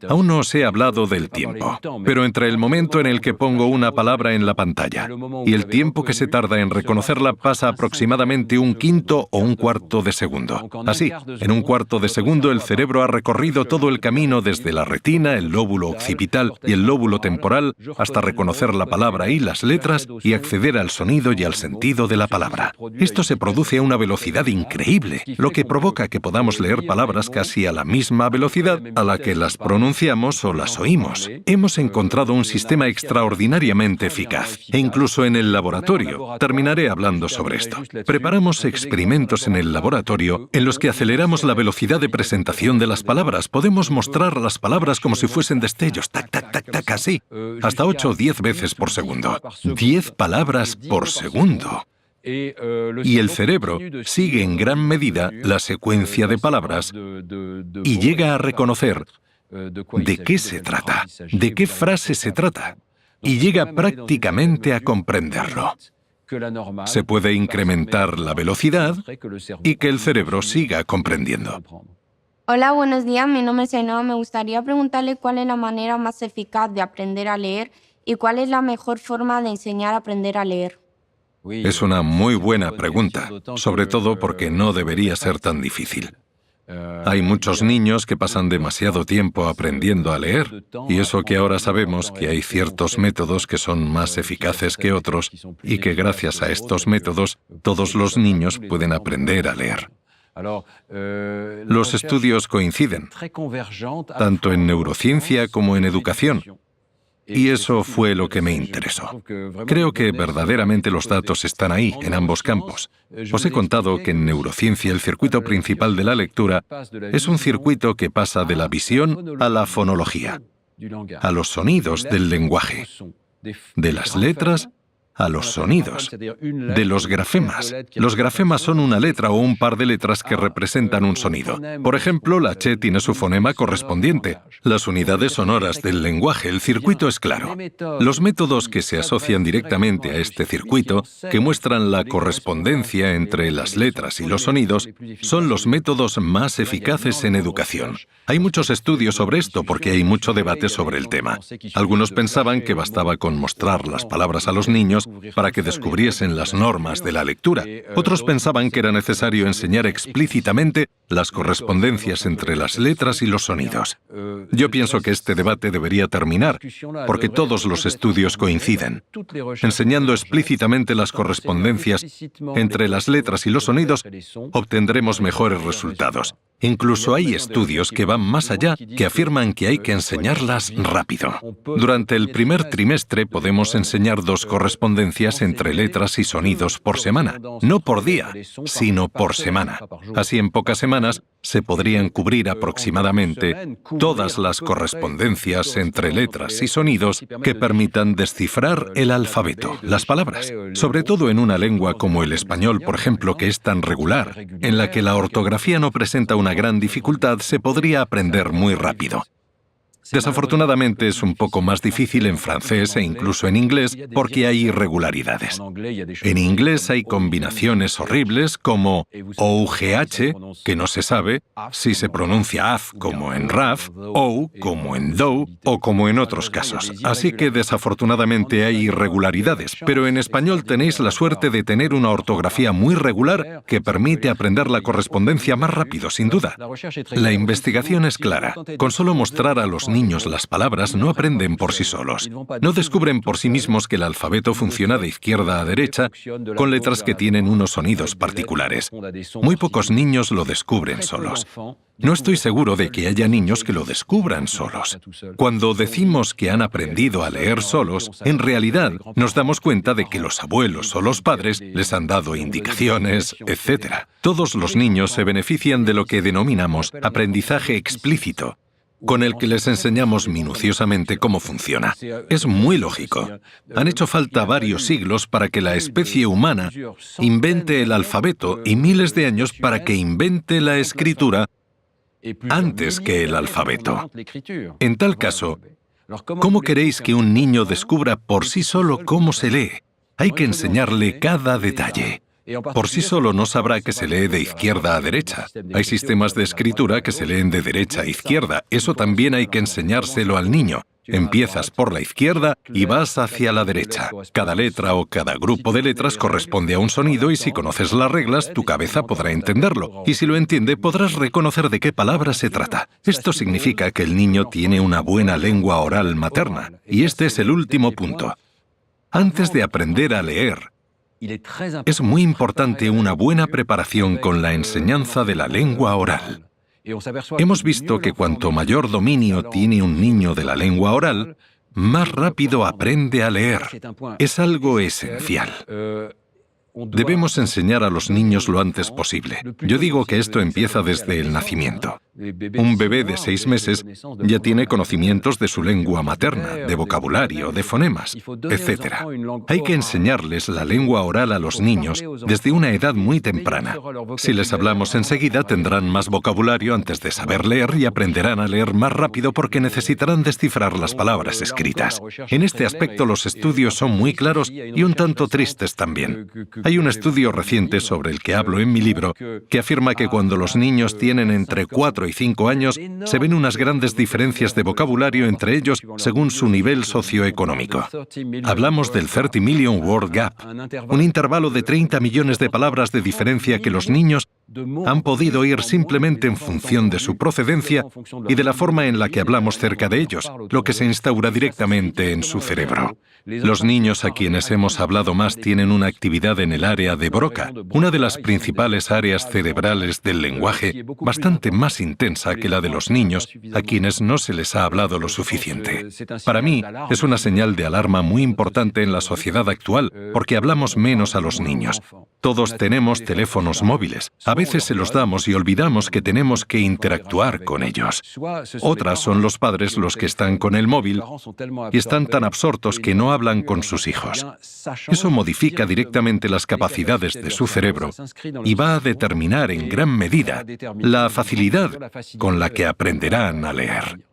Aún no os he hablado del tiempo, pero entre el momento en el que pongo una palabra en la pantalla y el tiempo que se tarda en reconocerla pasa aproximadamente un quinto o un cuarto de segundo. Así, en un cuarto de segundo el cerebro ha recorrido todo el camino desde la retina, el lóbulo occipital y el lóbulo temporal hasta reconocer la palabra y las letras y acceder al sonido y al sentido de la palabra. Esto se produce a una velocidad increíble, lo que provoca que podamos leer palabras casi a la misma velocidad a la que las pronunciamos o las oímos. Hemos encontrado un sistema extraordinariamente eficaz, e incluso en el laboratorio. Terminaré hablando sobre esto. Preparamos experimentos en el laboratorio en los que aceleramos la velocidad de presentación de las palabras. Podemos mostrar las palabras como si fuesen destellos, tac, tac, tac, tac, así, hasta 8 o 10 veces por segundo. 10 palabras por segundo. Y el cerebro sigue en gran medida la secuencia de palabras y llega a reconocer de qué se trata, de qué frase se trata, y llega prácticamente a comprenderlo. Se puede incrementar la velocidad y que el cerebro siga comprendiendo. Hola, buenos días. Mi nombre es Ainhoa. Me gustaría preguntarle cuál es la manera más eficaz de aprender a leer y cuál es la mejor forma de enseñar a aprender a leer. Es una muy buena pregunta, sobre todo porque no debería ser tan difícil. Hay muchos niños que pasan demasiado tiempo aprendiendo a leer, y eso que ahora sabemos que hay ciertos métodos que son más eficaces que otros y que gracias a estos métodos todos los niños pueden aprender a leer. Los estudios coinciden, tanto en neurociencia como en educación, y eso fue lo que me interesó. Creo que verdaderamente los datos están ahí, en ambos campos. Os he contado que en neurociencia el circuito principal de la lectura es un circuito que pasa de la visión a la fonología, a los sonidos del lenguaje, de las letras a los sonidos, de los grafemas. Los grafemas son una letra o un par de letras que representan un sonido. Por ejemplo, la Ch tiene su fonema correspondiente. Las unidades sonoras del lenguaje, el circuito es claro. Los métodos que se asocian directamente a este circuito, que muestran la correspondencia entre las letras y los sonidos, son los métodos más eficaces en educación. Hay muchos estudios sobre esto porque hay mucho debate sobre el tema. Algunos pensaban que bastaba con mostrar las palabras a los niños para que descubriesen las normas de la lectura. Otros pensaban que era necesario enseñar explícitamente las correspondencias entre las letras y los sonidos. Yo pienso que este debate debería terminar, porque todos los estudios coinciden. Enseñando explícitamente las correspondencias entre las letras y los sonidos, obtendremos mejores resultados. Incluso hay estudios que van más allá, que afirman que hay que enseñarlas rápido. Durante el primer trimestre podemos enseñar 2 correspondencias entre letras y sonidos por semana. No por día, sino por semana. Así en pocas semanas se podrían cubrir aproximadamente todas las correspondencias entre letras y sonidos que permitan descifrar el alfabeto, las palabras. Sobre todo en una lengua como el español, por ejemplo, que es tan regular, en la que la ortografía no presenta una gran dificultad, se podría aprender muy rápido. Desafortunadamente es un poco más difícil en francés e incluso en inglés porque hay irregularidades. En inglés hay combinaciones horribles como OUGH, que no se sabe si se pronuncia AF como en RAF, OU como en DOU o como en otros casos. Así que desafortunadamente hay irregularidades, pero en español tenéis la suerte de tener una ortografía muy regular que permite aprender la correspondencia más rápido, sin duda. La investigación es clara. Con solo mostrar a los niños las palabras no aprenden por sí solos. No descubren por sí mismos que el alfabeto funciona de izquierda a derecha con letras que tienen unos sonidos particulares. Muy pocos niños lo descubren solos. No estoy seguro de que haya niños que lo descubran solos. Cuando decimos que han aprendido a leer solos, en realidad nos damos cuenta de que los abuelos o los padres les han dado indicaciones, etc. Todos los niños se benefician de lo que denominamos aprendizaje explícito, con el que les enseñamos minuciosamente cómo funciona. Es muy lógico. Han hecho falta varios siglos para que la especie humana invente el alfabeto y miles de años para que invente la escritura antes que el alfabeto. En tal caso, ¿cómo queréis que un niño descubra por sí solo cómo se lee? Hay que enseñarle cada detalle. Por sí solo no sabrá que se lee de izquierda a derecha. Hay sistemas de escritura que se leen de derecha a izquierda. Eso también hay que enseñárselo al niño. Empiezas por la izquierda y vas hacia la derecha. Cada letra o cada grupo de letras corresponde a un sonido y si conoces las reglas, tu cabeza podrá entenderlo. Y si lo entiende, podrás reconocer de qué palabra se trata. Esto significa que el niño tiene una buena lengua oral materna. Y este es el último punto. Antes de aprender a leer, es muy importante una buena preparación con la enseñanza de la lengua oral. Hemos visto que cuanto mayor dominio tiene un niño de la lengua oral, más rápido aprende a leer. Es algo esencial. Debemos enseñar a los niños lo antes posible. Yo digo que esto empieza desde el nacimiento. Un bebé de 6 meses ya tiene conocimientos de su lengua materna, de vocabulario, de fonemas, etc. Hay que enseñarles la lengua oral a los niños desde una edad muy temprana. Si les hablamos enseguida, tendrán más vocabulario antes de saber leer y aprenderán a leer más rápido porque necesitarán descifrar las palabras escritas. En este aspecto, los estudios son muy claros y un tanto tristes también. Hay un estudio reciente sobre el que hablo en mi libro que afirma que cuando los niños tienen entre 4 y 5 años, se ven unas grandes diferencias de vocabulario entre ellos según su nivel socioeconómico. Hablamos del 30 Million Word Gap, un intervalo de 30 millones de palabras de diferencia que los niños han podido oír simplemente en función de su procedencia y de la forma en la que hablamos cerca de ellos, lo que se instaura directamente en su cerebro. Los niños a quienes hemos hablado más tienen una actividad en el área de Broca, una de las principales áreas cerebrales del lenguaje, bastante más intensa que la de los niños a quienes no se les ha hablado lo suficiente. Para mí, es una señal de alarma muy importante en la sociedad actual, porque hablamos menos a los niños. Todos tenemos teléfonos móviles. A veces se los damos y olvidamos que tenemos que interactuar con ellos. Otras son los padres los que están con el móvil y están tan absortos que no hablan con sus hijos. Eso modifica directamente las capacidades de su cerebro y va a determinar en gran medida la facilidad con la que aprenderán a leer.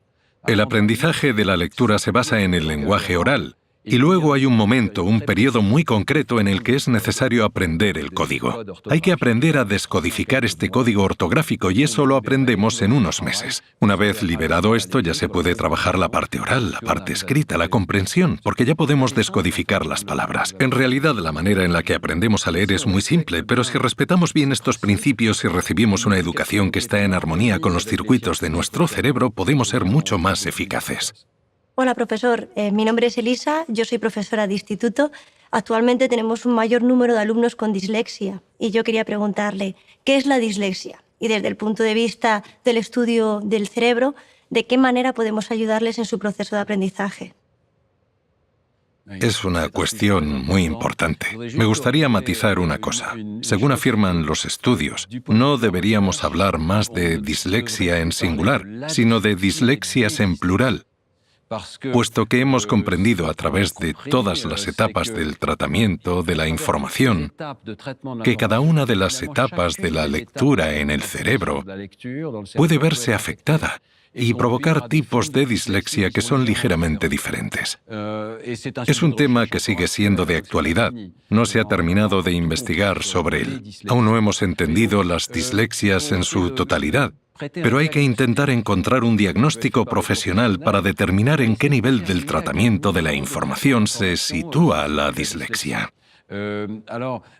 El aprendizaje de la lectura se basa en el lenguaje oral. Y luego hay un momento, un periodo muy concreto en el que es necesario aprender el código. Hay que aprender a descodificar este código ortográfico y eso lo aprendemos en unos meses. Una vez liberado esto, ya se puede trabajar la parte oral, la parte escrita, la comprensión, porque ya podemos descodificar las palabras. En realidad, la manera en la que aprendemos a leer es muy simple, pero si respetamos bien estos principios y recibimos una educación que está en armonía con los circuitos de nuestro cerebro, podemos ser mucho más eficaces. Hola, profesor. Mi nombre es Elisa, yo soy profesora de instituto. Actualmente tenemos un mayor número de alumnos con dislexia y yo quería preguntarle, ¿qué es la dislexia? Y desde el punto de vista del estudio del cerebro, ¿de qué manera podemos ayudarles en su proceso de aprendizaje? Es una cuestión muy importante. Me gustaría matizar una cosa. Según afirman los estudios, no deberíamos hablar más de dislexia en singular, sino de dislexias en plural. Puesto que hemos comprendido a través de todas las etapas del tratamiento de la información que cada una de las etapas de la lectura en el cerebro puede verse afectada y provocar tipos de dislexia que son ligeramente diferentes. Es un tema que sigue siendo de actualidad. No se ha terminado de investigar sobre él. Aún no hemos entendido las dislexias en su totalidad. Pero hay que intentar encontrar un diagnóstico profesional para determinar en qué nivel del tratamiento de la información se sitúa la dislexia.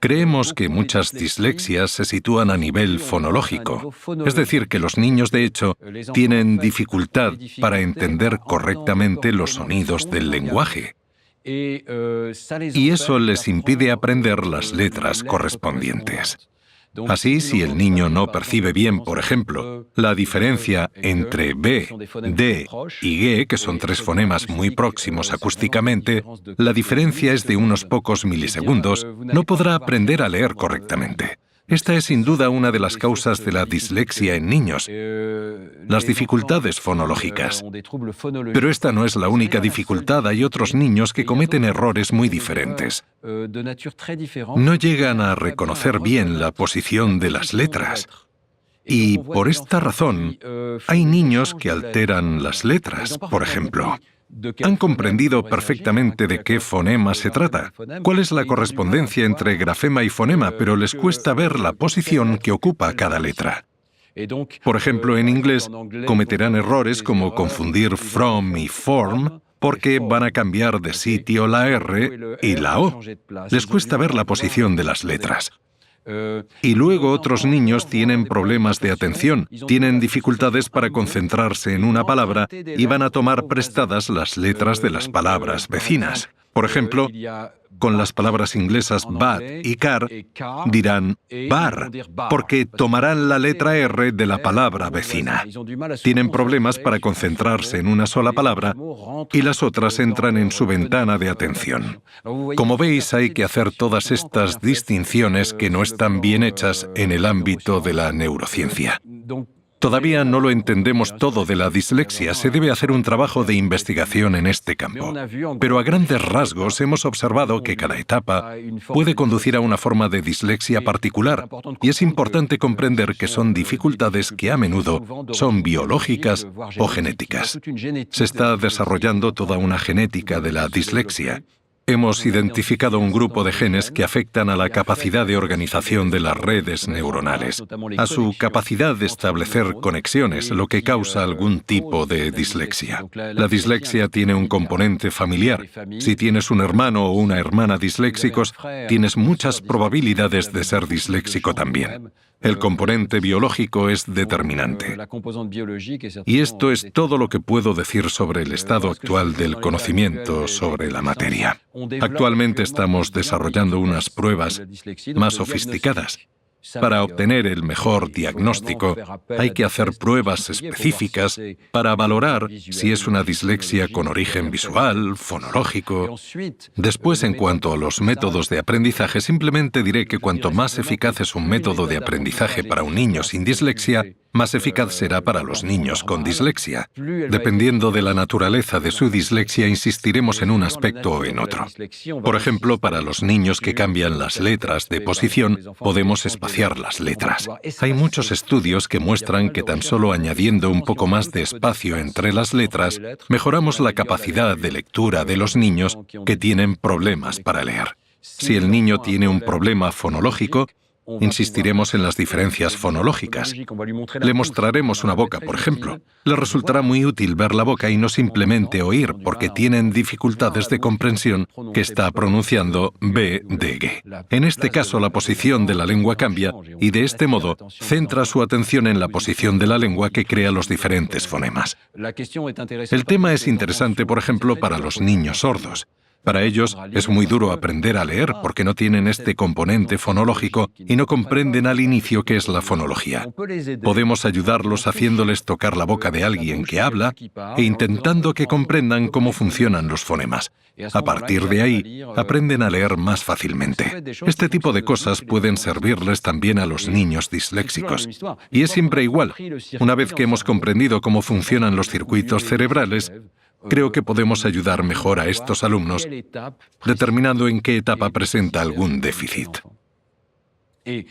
Creemos que muchas dislexias se sitúan a nivel fonológico, es decir, que los niños, de hecho, tienen dificultad para entender correctamente los sonidos del lenguaje. Y eso les impide aprender las letras correspondientes. Así, si el niño no percibe bien, por ejemplo, la diferencia entre B, D y G, que son 3 fonemas muy próximos acústicamente, la diferencia es de unos pocos milisegundos, no podrá aprender a leer correctamente. Esta es sin duda una de las causas de la dislexia en niños, las dificultades fonológicas. Pero esta no es la única dificultad, hay otros niños que cometen errores muy diferentes. No llegan a reconocer bien la posición de las letras. Y por esta razón, hay niños que alteran las letras, por ejemplo. Han comprendido perfectamente de qué fonema se trata, cuál es la correspondencia entre grafema y fonema, pero les cuesta ver la posición que ocupa cada letra. Por ejemplo, en inglés cometerán errores como confundir from y form, porque van a cambiar de sitio la R y la O. Les cuesta ver la posición de las letras. Y luego otros niños tienen problemas de atención, tienen dificultades para concentrarse en una palabra y van a tomar prestadas las letras de las palabras vecinas. Por ejemplo, con las palabras inglesas bat y car, dirán bar, porque tomarán la letra R de la palabra vecina. Tienen problemas para concentrarse en una sola palabra y las otras entran en su ventana de atención. Como veis, hay que hacer todas estas distinciones que no están bien hechas en el ámbito de la neurociencia. Todavía no lo entendemos todo de la dislexia, se debe hacer un trabajo de investigación en este campo. Pero a grandes rasgos hemos observado que cada etapa puede conducir a una forma de dislexia particular, y es importante comprender que son dificultades que a menudo son biológicas o genéticas. Se está desarrollando toda una genética de la dislexia. Hemos identificado un grupo de genes que afectan a la capacidad de organización de las redes neuronales, a su capacidad de establecer conexiones, lo que causa algún tipo de dislexia. La dislexia tiene un componente familiar. Si tienes un hermano o una hermana disléxicos, tienes muchas probabilidades de ser disléxico también. El componente biológico es determinante. Y esto es todo lo que puedo decir sobre el estado actual del conocimiento sobre la materia. Actualmente estamos desarrollando unas pruebas más sofisticadas. Para obtener el mejor diagnóstico, hay que hacer pruebas específicas para valorar si es una dislexia con origen visual, fonológico. Después, en cuanto a los métodos de aprendizaje, simplemente diré que cuanto más eficaz es un método de aprendizaje para un niño sin dislexia, más eficaz será para los niños con dislexia. Dependiendo de la naturaleza de su dislexia, insistiremos en un aspecto o en otro. Por ejemplo, para los niños que cambian las letras de posición, podemos espaciar las letras. Hay muchos estudios que muestran que tan solo añadiendo un poco más de espacio entre las letras, mejoramos la capacidad de lectura de los niños que tienen problemas para leer. Si el niño tiene un problema fonológico, insistiremos en las diferencias fonológicas. Le mostraremos una boca, por ejemplo. Le resultará muy útil ver la boca y no simplemente oír, porque tienen dificultades de comprensión que está pronunciando B de G. En este caso, la posición de la lengua cambia y de este modo centra su atención en la posición de la lengua que crea los diferentes fonemas. El tema es interesante, por ejemplo, para los niños sordos. Para ellos es muy duro aprender a leer porque no tienen este componente fonológico y no comprenden al inicio qué es la fonología. Podemos ayudarlos haciéndoles tocar la boca de alguien que habla e intentando que comprendan cómo funcionan los fonemas. A partir de ahí, aprenden a leer más fácilmente. Este tipo de cosas pueden servirles también a los niños disléxicos. Y es siempre igual. Una vez que hemos comprendido cómo funcionan los circuitos cerebrales, creo que podemos ayudar mejor a estos alumnos, determinando en qué etapa presenta algún déficit.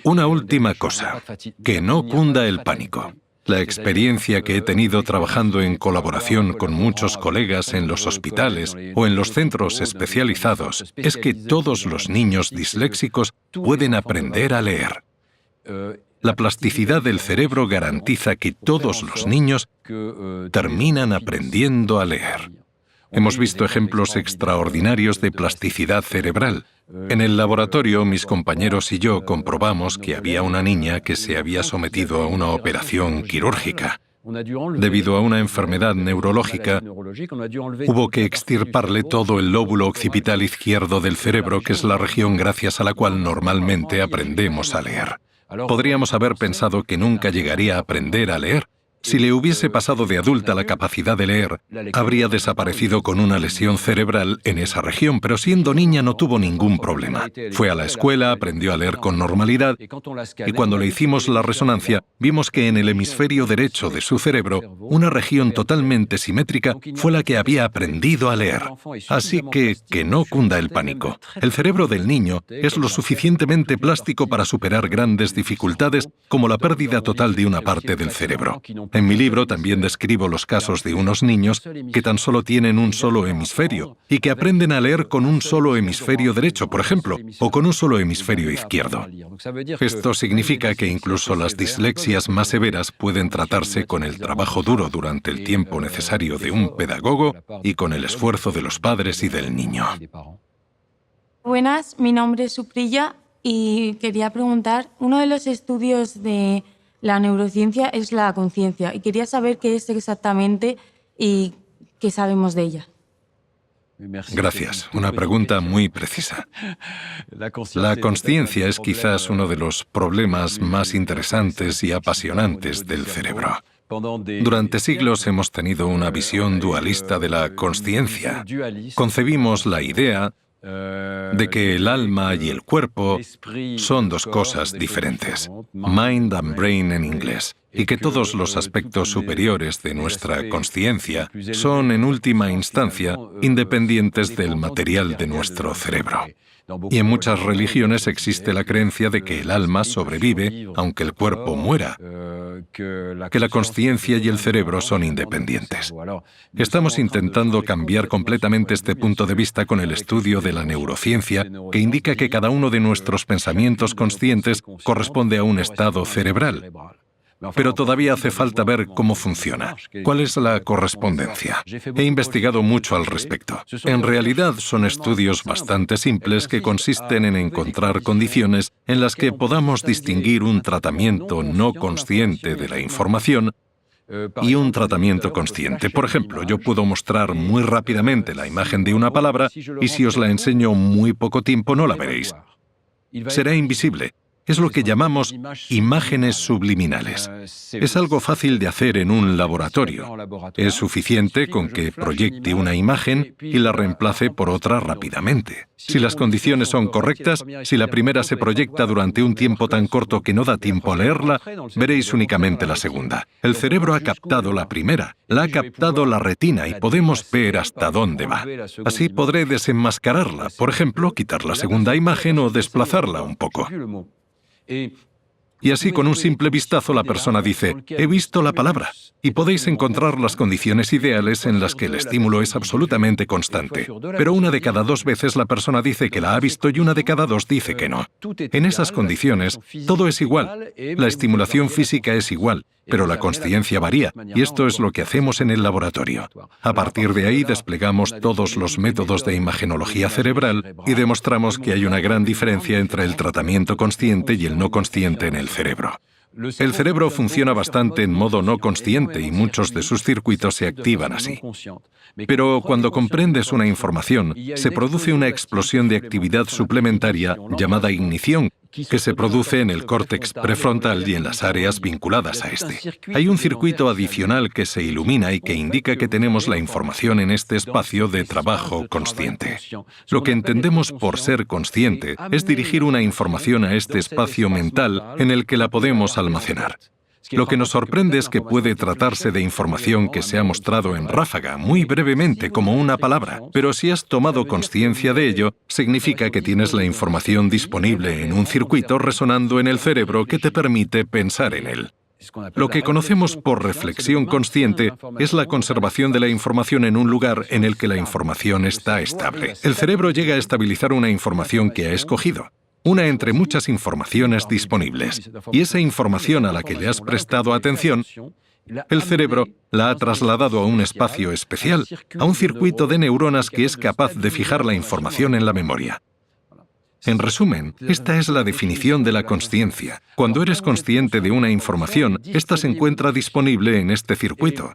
Una última cosa, que no cunda el pánico. La experiencia que he tenido trabajando en colaboración con muchos colegas en los hospitales o en los centros especializados es que todos los niños disléxicos pueden aprender a leer. La plasticidad del cerebro garantiza que todos los niños terminan aprendiendo a leer. Hemos visto ejemplos extraordinarios de plasticidad cerebral. En el laboratorio, mis compañeros y yo comprobamos que había una niña que se había sometido a una operación quirúrgica. Debido a una enfermedad neurológica, hubo que extirparle todo el lóbulo occipital izquierdo del cerebro, que es la región gracias a la cual normalmente aprendemos a leer. Podríamos haber pensado que nunca llegaría a aprender a leer. Si le hubiese pasado de adulta la capacidad de leer, habría desaparecido con una lesión cerebral en esa región, pero siendo niña no tuvo ningún problema. Fue a la escuela, aprendió a leer con normalidad, y cuando le hicimos la resonancia, vimos que en el hemisferio derecho de su cerebro, una región totalmente simétrica fue la que había aprendido a leer. Así que no cunda el pánico. El cerebro del niño es lo suficientemente plástico para superar grandes dificultades, como la pérdida total de una parte del cerebro. En mi libro también describo los casos de unos niños que tan solo tienen un solo hemisferio y que aprenden a leer con un solo hemisferio derecho, por ejemplo, o con un solo hemisferio izquierdo. Esto significa que incluso las dislexias más severas pueden tratarse con el trabajo duro durante el tiempo necesario de un pedagogo y con el esfuerzo de los padres y del niño. Buenas, mi nombre es Supriya y quería preguntar, uno de los estudios de la neurociencia es la conciencia y quería saber qué es exactamente y qué sabemos de ella. Gracias. Una pregunta muy precisa. La consciencia es quizás uno de los problemas más interesantes y apasionantes del cerebro. Durante siglos hemos tenido una visión dualista de la consciencia. Concebimos la idea de que el alma y el cuerpo son dos cosas diferentes, mind and brain en inglés, y que todos los aspectos superiores de nuestra consciencia son, en última instancia, independientes del material de nuestro cerebro. Y en muchas religiones existe la creencia de que el alma sobrevive aunque el cuerpo muera, que la consciencia y el cerebro son independientes. Estamos intentando cambiar completamente este punto de vista con el estudio de la neurociencia, que indica que cada uno de nuestros pensamientos conscientes corresponde a un estado cerebral. Pero todavía hace falta ver cómo funciona. ¿Cuál es la correspondencia? He investigado mucho al respecto. En realidad son estudios bastante simples que consisten en encontrar condiciones en las que podamos distinguir un tratamiento no consciente de la información y un tratamiento consciente. Por ejemplo, yo puedo mostrar muy rápidamente la imagen de una palabra y si os la enseño muy poco tiempo no la veréis. Será invisible. Es lo que llamamos imágenes subliminales. Es algo fácil de hacer en un laboratorio. Es suficiente con que proyecte una imagen y la reemplace por otra rápidamente. Si las condiciones son correctas, si la primera se proyecta durante un tiempo tan corto que no da tiempo a leerla, veréis únicamente la segunda. El cerebro ha captado la primera, la ha captado la retina y podemos ver hasta dónde va. Así podré desenmascararla, por ejemplo, quitar la segunda imagen o desplazarla un poco. Y así con un simple vistazo la persona dice, he visto la palabra. Y podéis encontrar las condiciones ideales en las que el estímulo es absolutamente constante. Pero 1 de cada 2 veces la persona dice que la ha visto y 1 de cada 2 dice que no. En esas condiciones, todo es igual. La estimulación física es igual, pero la consciencia varía, y esto es lo que hacemos en el laboratorio. A partir de ahí desplegamos todos los métodos de imagenología cerebral y demostramos que hay una gran diferencia entre el tratamiento consciente y el no consciente en el cerebro. El cerebro funciona bastante en modo no consciente y muchos de sus circuitos se activan así. Pero cuando comprendes una información, se produce una explosión de actividad suplementaria llamada ignición, que se produce en el córtex prefrontal y en las áreas vinculadas a este. Hay un circuito adicional que se ilumina y que indica que tenemos la información en este espacio de trabajo consciente. Lo que entendemos por ser consciente es dirigir una información a este espacio mental en el que la podemos almacenar. Lo que nos sorprende es que puede tratarse de información que se ha mostrado en ráfaga, muy brevemente, como una palabra, pero si has tomado conciencia de ello, significa que tienes la información disponible en un circuito resonando en el cerebro que te permite pensar en él. Lo que conocemos por reflexión consciente es la conservación de la información en un lugar en el que la información está estable. El cerebro llega a estabilizar una información que ha escogido. Una entre muchas informaciones disponibles. Y esa información a la que le has prestado atención, el cerebro la ha trasladado a un espacio especial, a un circuito de neuronas que es capaz de fijar la información en la memoria. En resumen, esta es la definición de la consciencia. Cuando eres consciente de una información, esta se encuentra disponible en este circuito,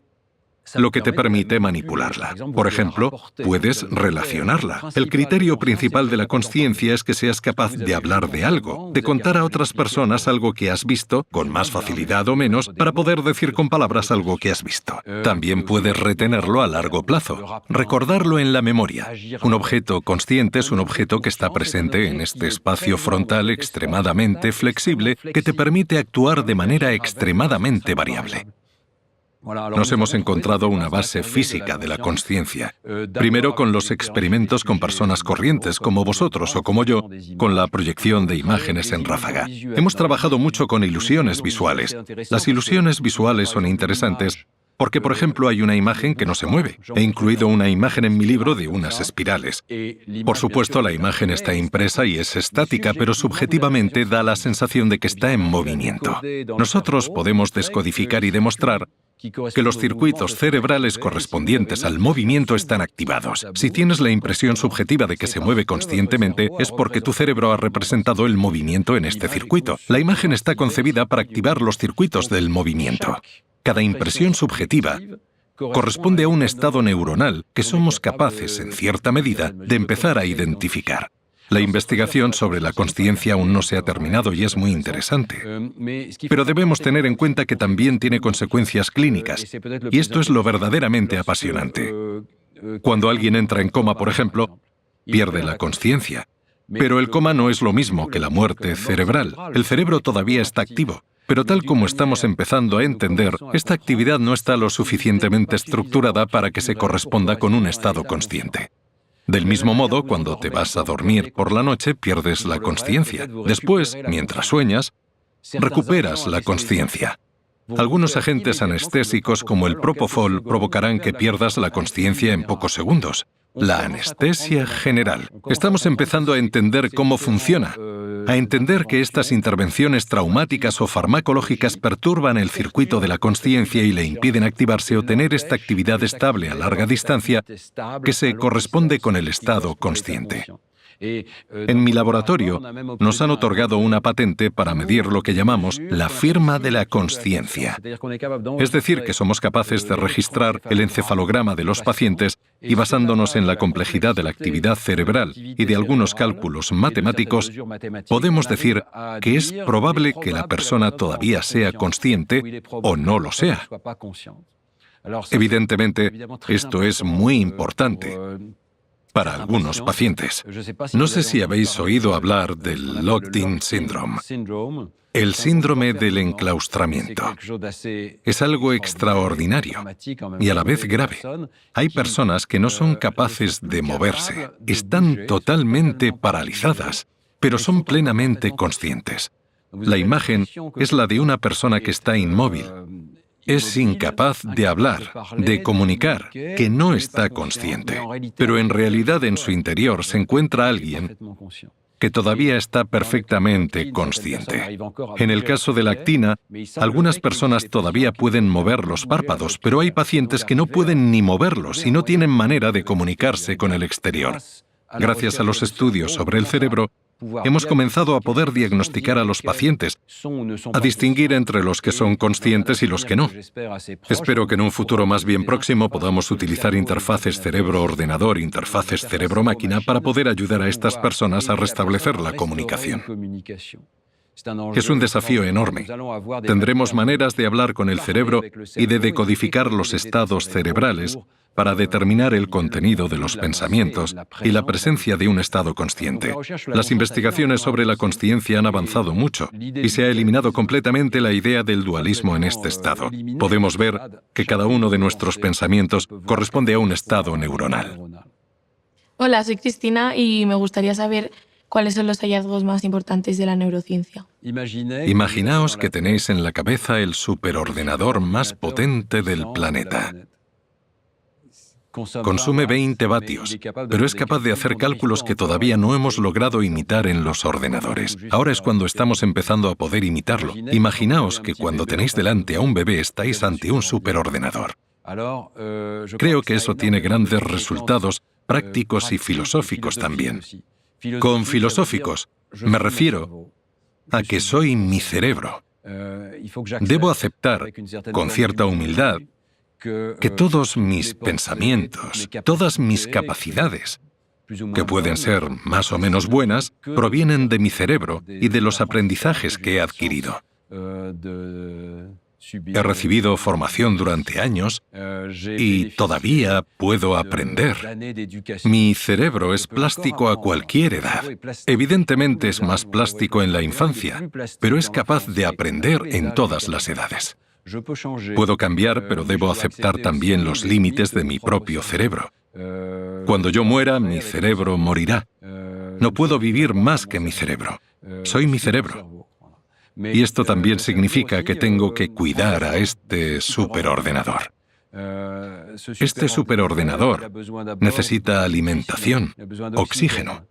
lo que te permite manipularla. Por ejemplo, puedes relacionarla. El criterio principal de la consciencia es que seas capaz de hablar de algo, de contar a otras personas algo que has visto, con más facilidad o menos, para poder decir con palabras algo que has visto. También puedes retenerlo a largo plazo, recordarlo en la memoria. Un objeto consciente es un objeto que está presente en este espacio frontal extremadamente flexible que te permite actuar de manera extremadamente variable. Nos hemos encontrado una base física de la consciencia. Primero con los experimentos con personas corrientes, como vosotros o como yo, con la proyección de imágenes en ráfaga. Hemos trabajado mucho con ilusiones visuales. Las ilusiones visuales son interesantes porque, por ejemplo, hay una imagen que no se mueve. He incluido una imagen en mi libro de unas espirales. Por supuesto, la imagen está impresa y es estática, pero subjetivamente da la sensación de que está en movimiento. Nosotros podemos descodificar y demostrar que los circuitos cerebrales correspondientes al movimiento están activados. Si tienes la impresión subjetiva de que se mueve conscientemente, es porque tu cerebro ha representado el movimiento en este circuito. La imagen está concebida para activar los circuitos del movimiento. Cada impresión subjetiva corresponde a un estado neuronal que somos capaces, en cierta medida, de empezar a identificar. La investigación sobre la consciencia aún no se ha terminado y es muy interesante. Pero debemos tener en cuenta que también tiene consecuencias clínicas, y esto es lo verdaderamente apasionante. Cuando alguien entra en coma, por ejemplo, pierde la consciencia. Pero el coma no es lo mismo que la muerte cerebral. El cerebro todavía está activo. Pero tal como estamos empezando a entender, esta actividad no está lo suficientemente estructurada para que se corresponda con un estado consciente. Del mismo modo, cuando te vas a dormir por la noche, pierdes la consciencia. Después, mientras sueñas, recuperas la consciencia. Algunos agentes anestésicos, como el propofol, provocarán que pierdas la consciencia en pocos segundos. La anestesia general. Estamos empezando a entender cómo funciona, a entender que estas intervenciones traumáticas o farmacológicas perturban el circuito de la consciencia y le impiden activarse o tener esta actividad estable a larga distancia que se corresponde con el estado consciente. En mi laboratorio nos han otorgado una patente para medir lo que llamamos la firma de la consciencia. Es decir, que somos capaces de registrar el encefalograma de los pacientes y basándonos en la complejidad de la actividad cerebral y de algunos cálculos matemáticos, podemos decir que es probable que la persona todavía sea consciente o no lo sea. Evidentemente, esto es muy importante para algunos pacientes. No sé si habéis oído hablar del Locked-in Syndrome, el síndrome del enclaustramiento. Es algo extraordinario y a la vez grave. Hay personas que no son capaces de moverse, están totalmente paralizadas, pero son plenamente conscientes. La imagen es la de una persona que está inmóvil. Es incapaz de hablar, de comunicar, que no está consciente. Pero en realidad en su interior se encuentra alguien que todavía está perfectamente consciente. En el caso de la actina, algunas personas todavía pueden mover los párpados, pero hay pacientes que no pueden ni moverlos y no tienen manera de comunicarse con el exterior. Gracias a los estudios sobre el cerebro, hemos comenzado a poder diagnosticar a los pacientes, a distinguir entre los que son conscientes y los que no. Espero que en un futuro más bien próximo podamos utilizar interfaces cerebro-ordenador, interfaces cerebro-máquina para poder ayudar a estas personas a restablecer la comunicación. Es un desafío enorme. Tendremos maneras de hablar con el cerebro y de decodificar los estados cerebrales para determinar el contenido de los pensamientos y la presencia de un estado consciente. Las investigaciones sobre la consciencia han avanzado mucho y se ha eliminado completamente la idea del dualismo en este estado. Podemos ver que cada uno de nuestros pensamientos corresponde a un estado neuronal. Hola, soy Cristina y me gustaría saber cuáles son los hallazgos más importantes de la neurociencia. Imaginaos que tenéis en la cabeza el superordenador más potente del planeta. Consume 20 vatios, pero es capaz de hacer cálculos que todavía no hemos logrado imitar en los ordenadores. Ahora es cuando estamos empezando a poder imitarlo. Imaginaos que cuando tenéis delante a un bebé estáis ante un superordenador. Creo que eso tiene grandes resultados prácticos y filosóficos también. Con filosóficos me refiero a que soy mi cerebro. Debo aceptar, con cierta humildad, que todos mis pensamientos, todas mis capacidades, que pueden ser más o menos buenas, provienen de mi cerebro y de los aprendizajes que he adquirido. He recibido formación durante años y todavía puedo aprender. Mi cerebro es plástico a cualquier edad. Evidentemente es más plástico en la infancia, pero es capaz de aprender en todas las edades. Puedo cambiar, pero debo aceptar también los límites de mi propio cerebro. Cuando yo muera, mi cerebro morirá. No puedo vivir más que mi cerebro. Soy mi cerebro. Y esto también significa que tengo que cuidar a este superordenador. Este superordenador necesita alimentación, oxígeno.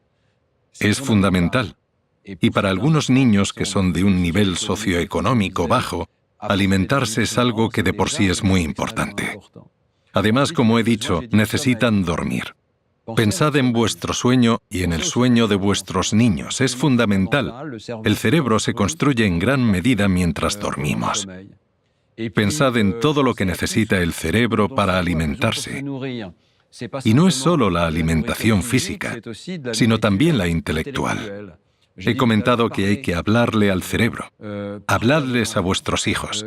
Es fundamental. Y para algunos niños que son de un nivel socioeconómico bajo, alimentarse es algo que de por sí es muy importante. Además, como he dicho, necesitan dormir. Pensad en vuestro sueño y en el sueño de vuestros niños. Es fundamental. El cerebro se construye en gran medida mientras dormimos. Pensad en todo lo que necesita el cerebro para alimentarse. Y no es solo la alimentación física, sino también la intelectual. He comentado que hay que hablarle al cerebro. Habladles a vuestros hijos.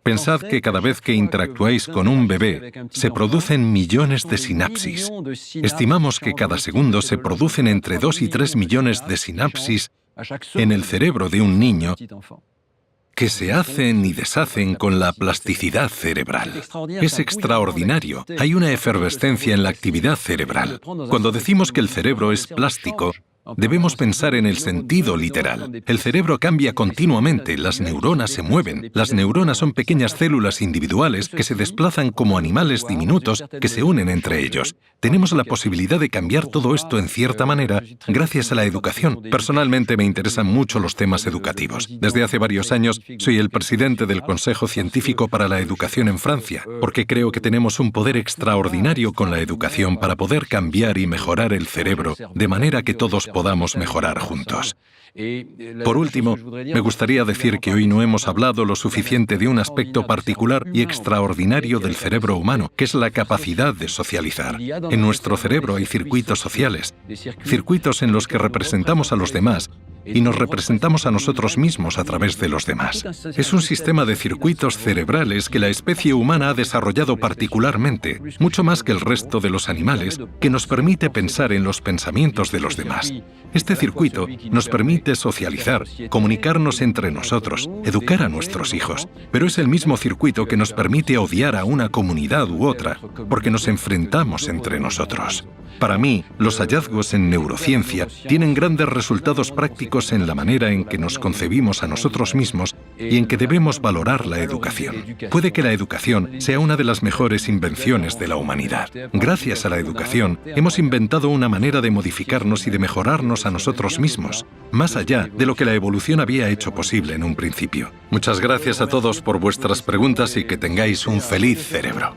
Pensad que cada vez que interactuáis con un bebé, se producen millones de sinapsis. Estimamos que cada segundo se producen entre 2 y 3 millones de sinapsis en el cerebro de un niño que se hacen y deshacen con la plasticidad cerebral. Es extraordinario. Hay una efervescencia en la actividad cerebral. Cuando decimos que el cerebro es plástico, debemos pensar en el sentido literal. El cerebro cambia continuamente, las neuronas se mueven. Las neuronas son pequeñas células individuales que se desplazan como animales diminutos que se unen entre ellos. Tenemos la posibilidad de cambiar todo esto en cierta manera gracias a la educación. Personalmente me interesan mucho los temas educativos. Desde hace varios años soy el presidente del Consejo Científico para la Educación en Francia, porque creo que tenemos un poder extraordinario con la educación para poder cambiar y mejorar el cerebro de manera que todos podamos mejorar juntos. Por último, me gustaría decir que hoy no hemos hablado lo suficiente de un aspecto particular y extraordinario del cerebro humano, que es la capacidad de socializar. En nuestro cerebro hay circuitos sociales, circuitos en los que representamos a los demás y nos representamos a nosotros mismos a través de los demás. Es un sistema de circuitos cerebrales que la especie humana ha desarrollado particularmente, mucho más que el resto de los animales, que nos permite pensar en los pensamientos de los demás. Este circuito nos permite socializar, comunicarnos entre nosotros, educar a nuestros hijos, pero es el mismo circuito que nos permite odiar a una comunidad u otra, porque nos enfrentamos entre nosotros. Para mí, los hallazgos en neurociencia tienen grandes resultados prácticos en la manera en que nos concebimos a nosotros mismos y en que debemos valorar la educación. Puede que la educación sea una de las mejores invenciones de la humanidad. Gracias a la educación, hemos inventado una manera de modificarnos y de mejorarnos a nosotros mismos, más allá de lo que la evolución había hecho posible en un principio. Muchas gracias a todos por vuestras preguntas y que tengáis un feliz cerebro.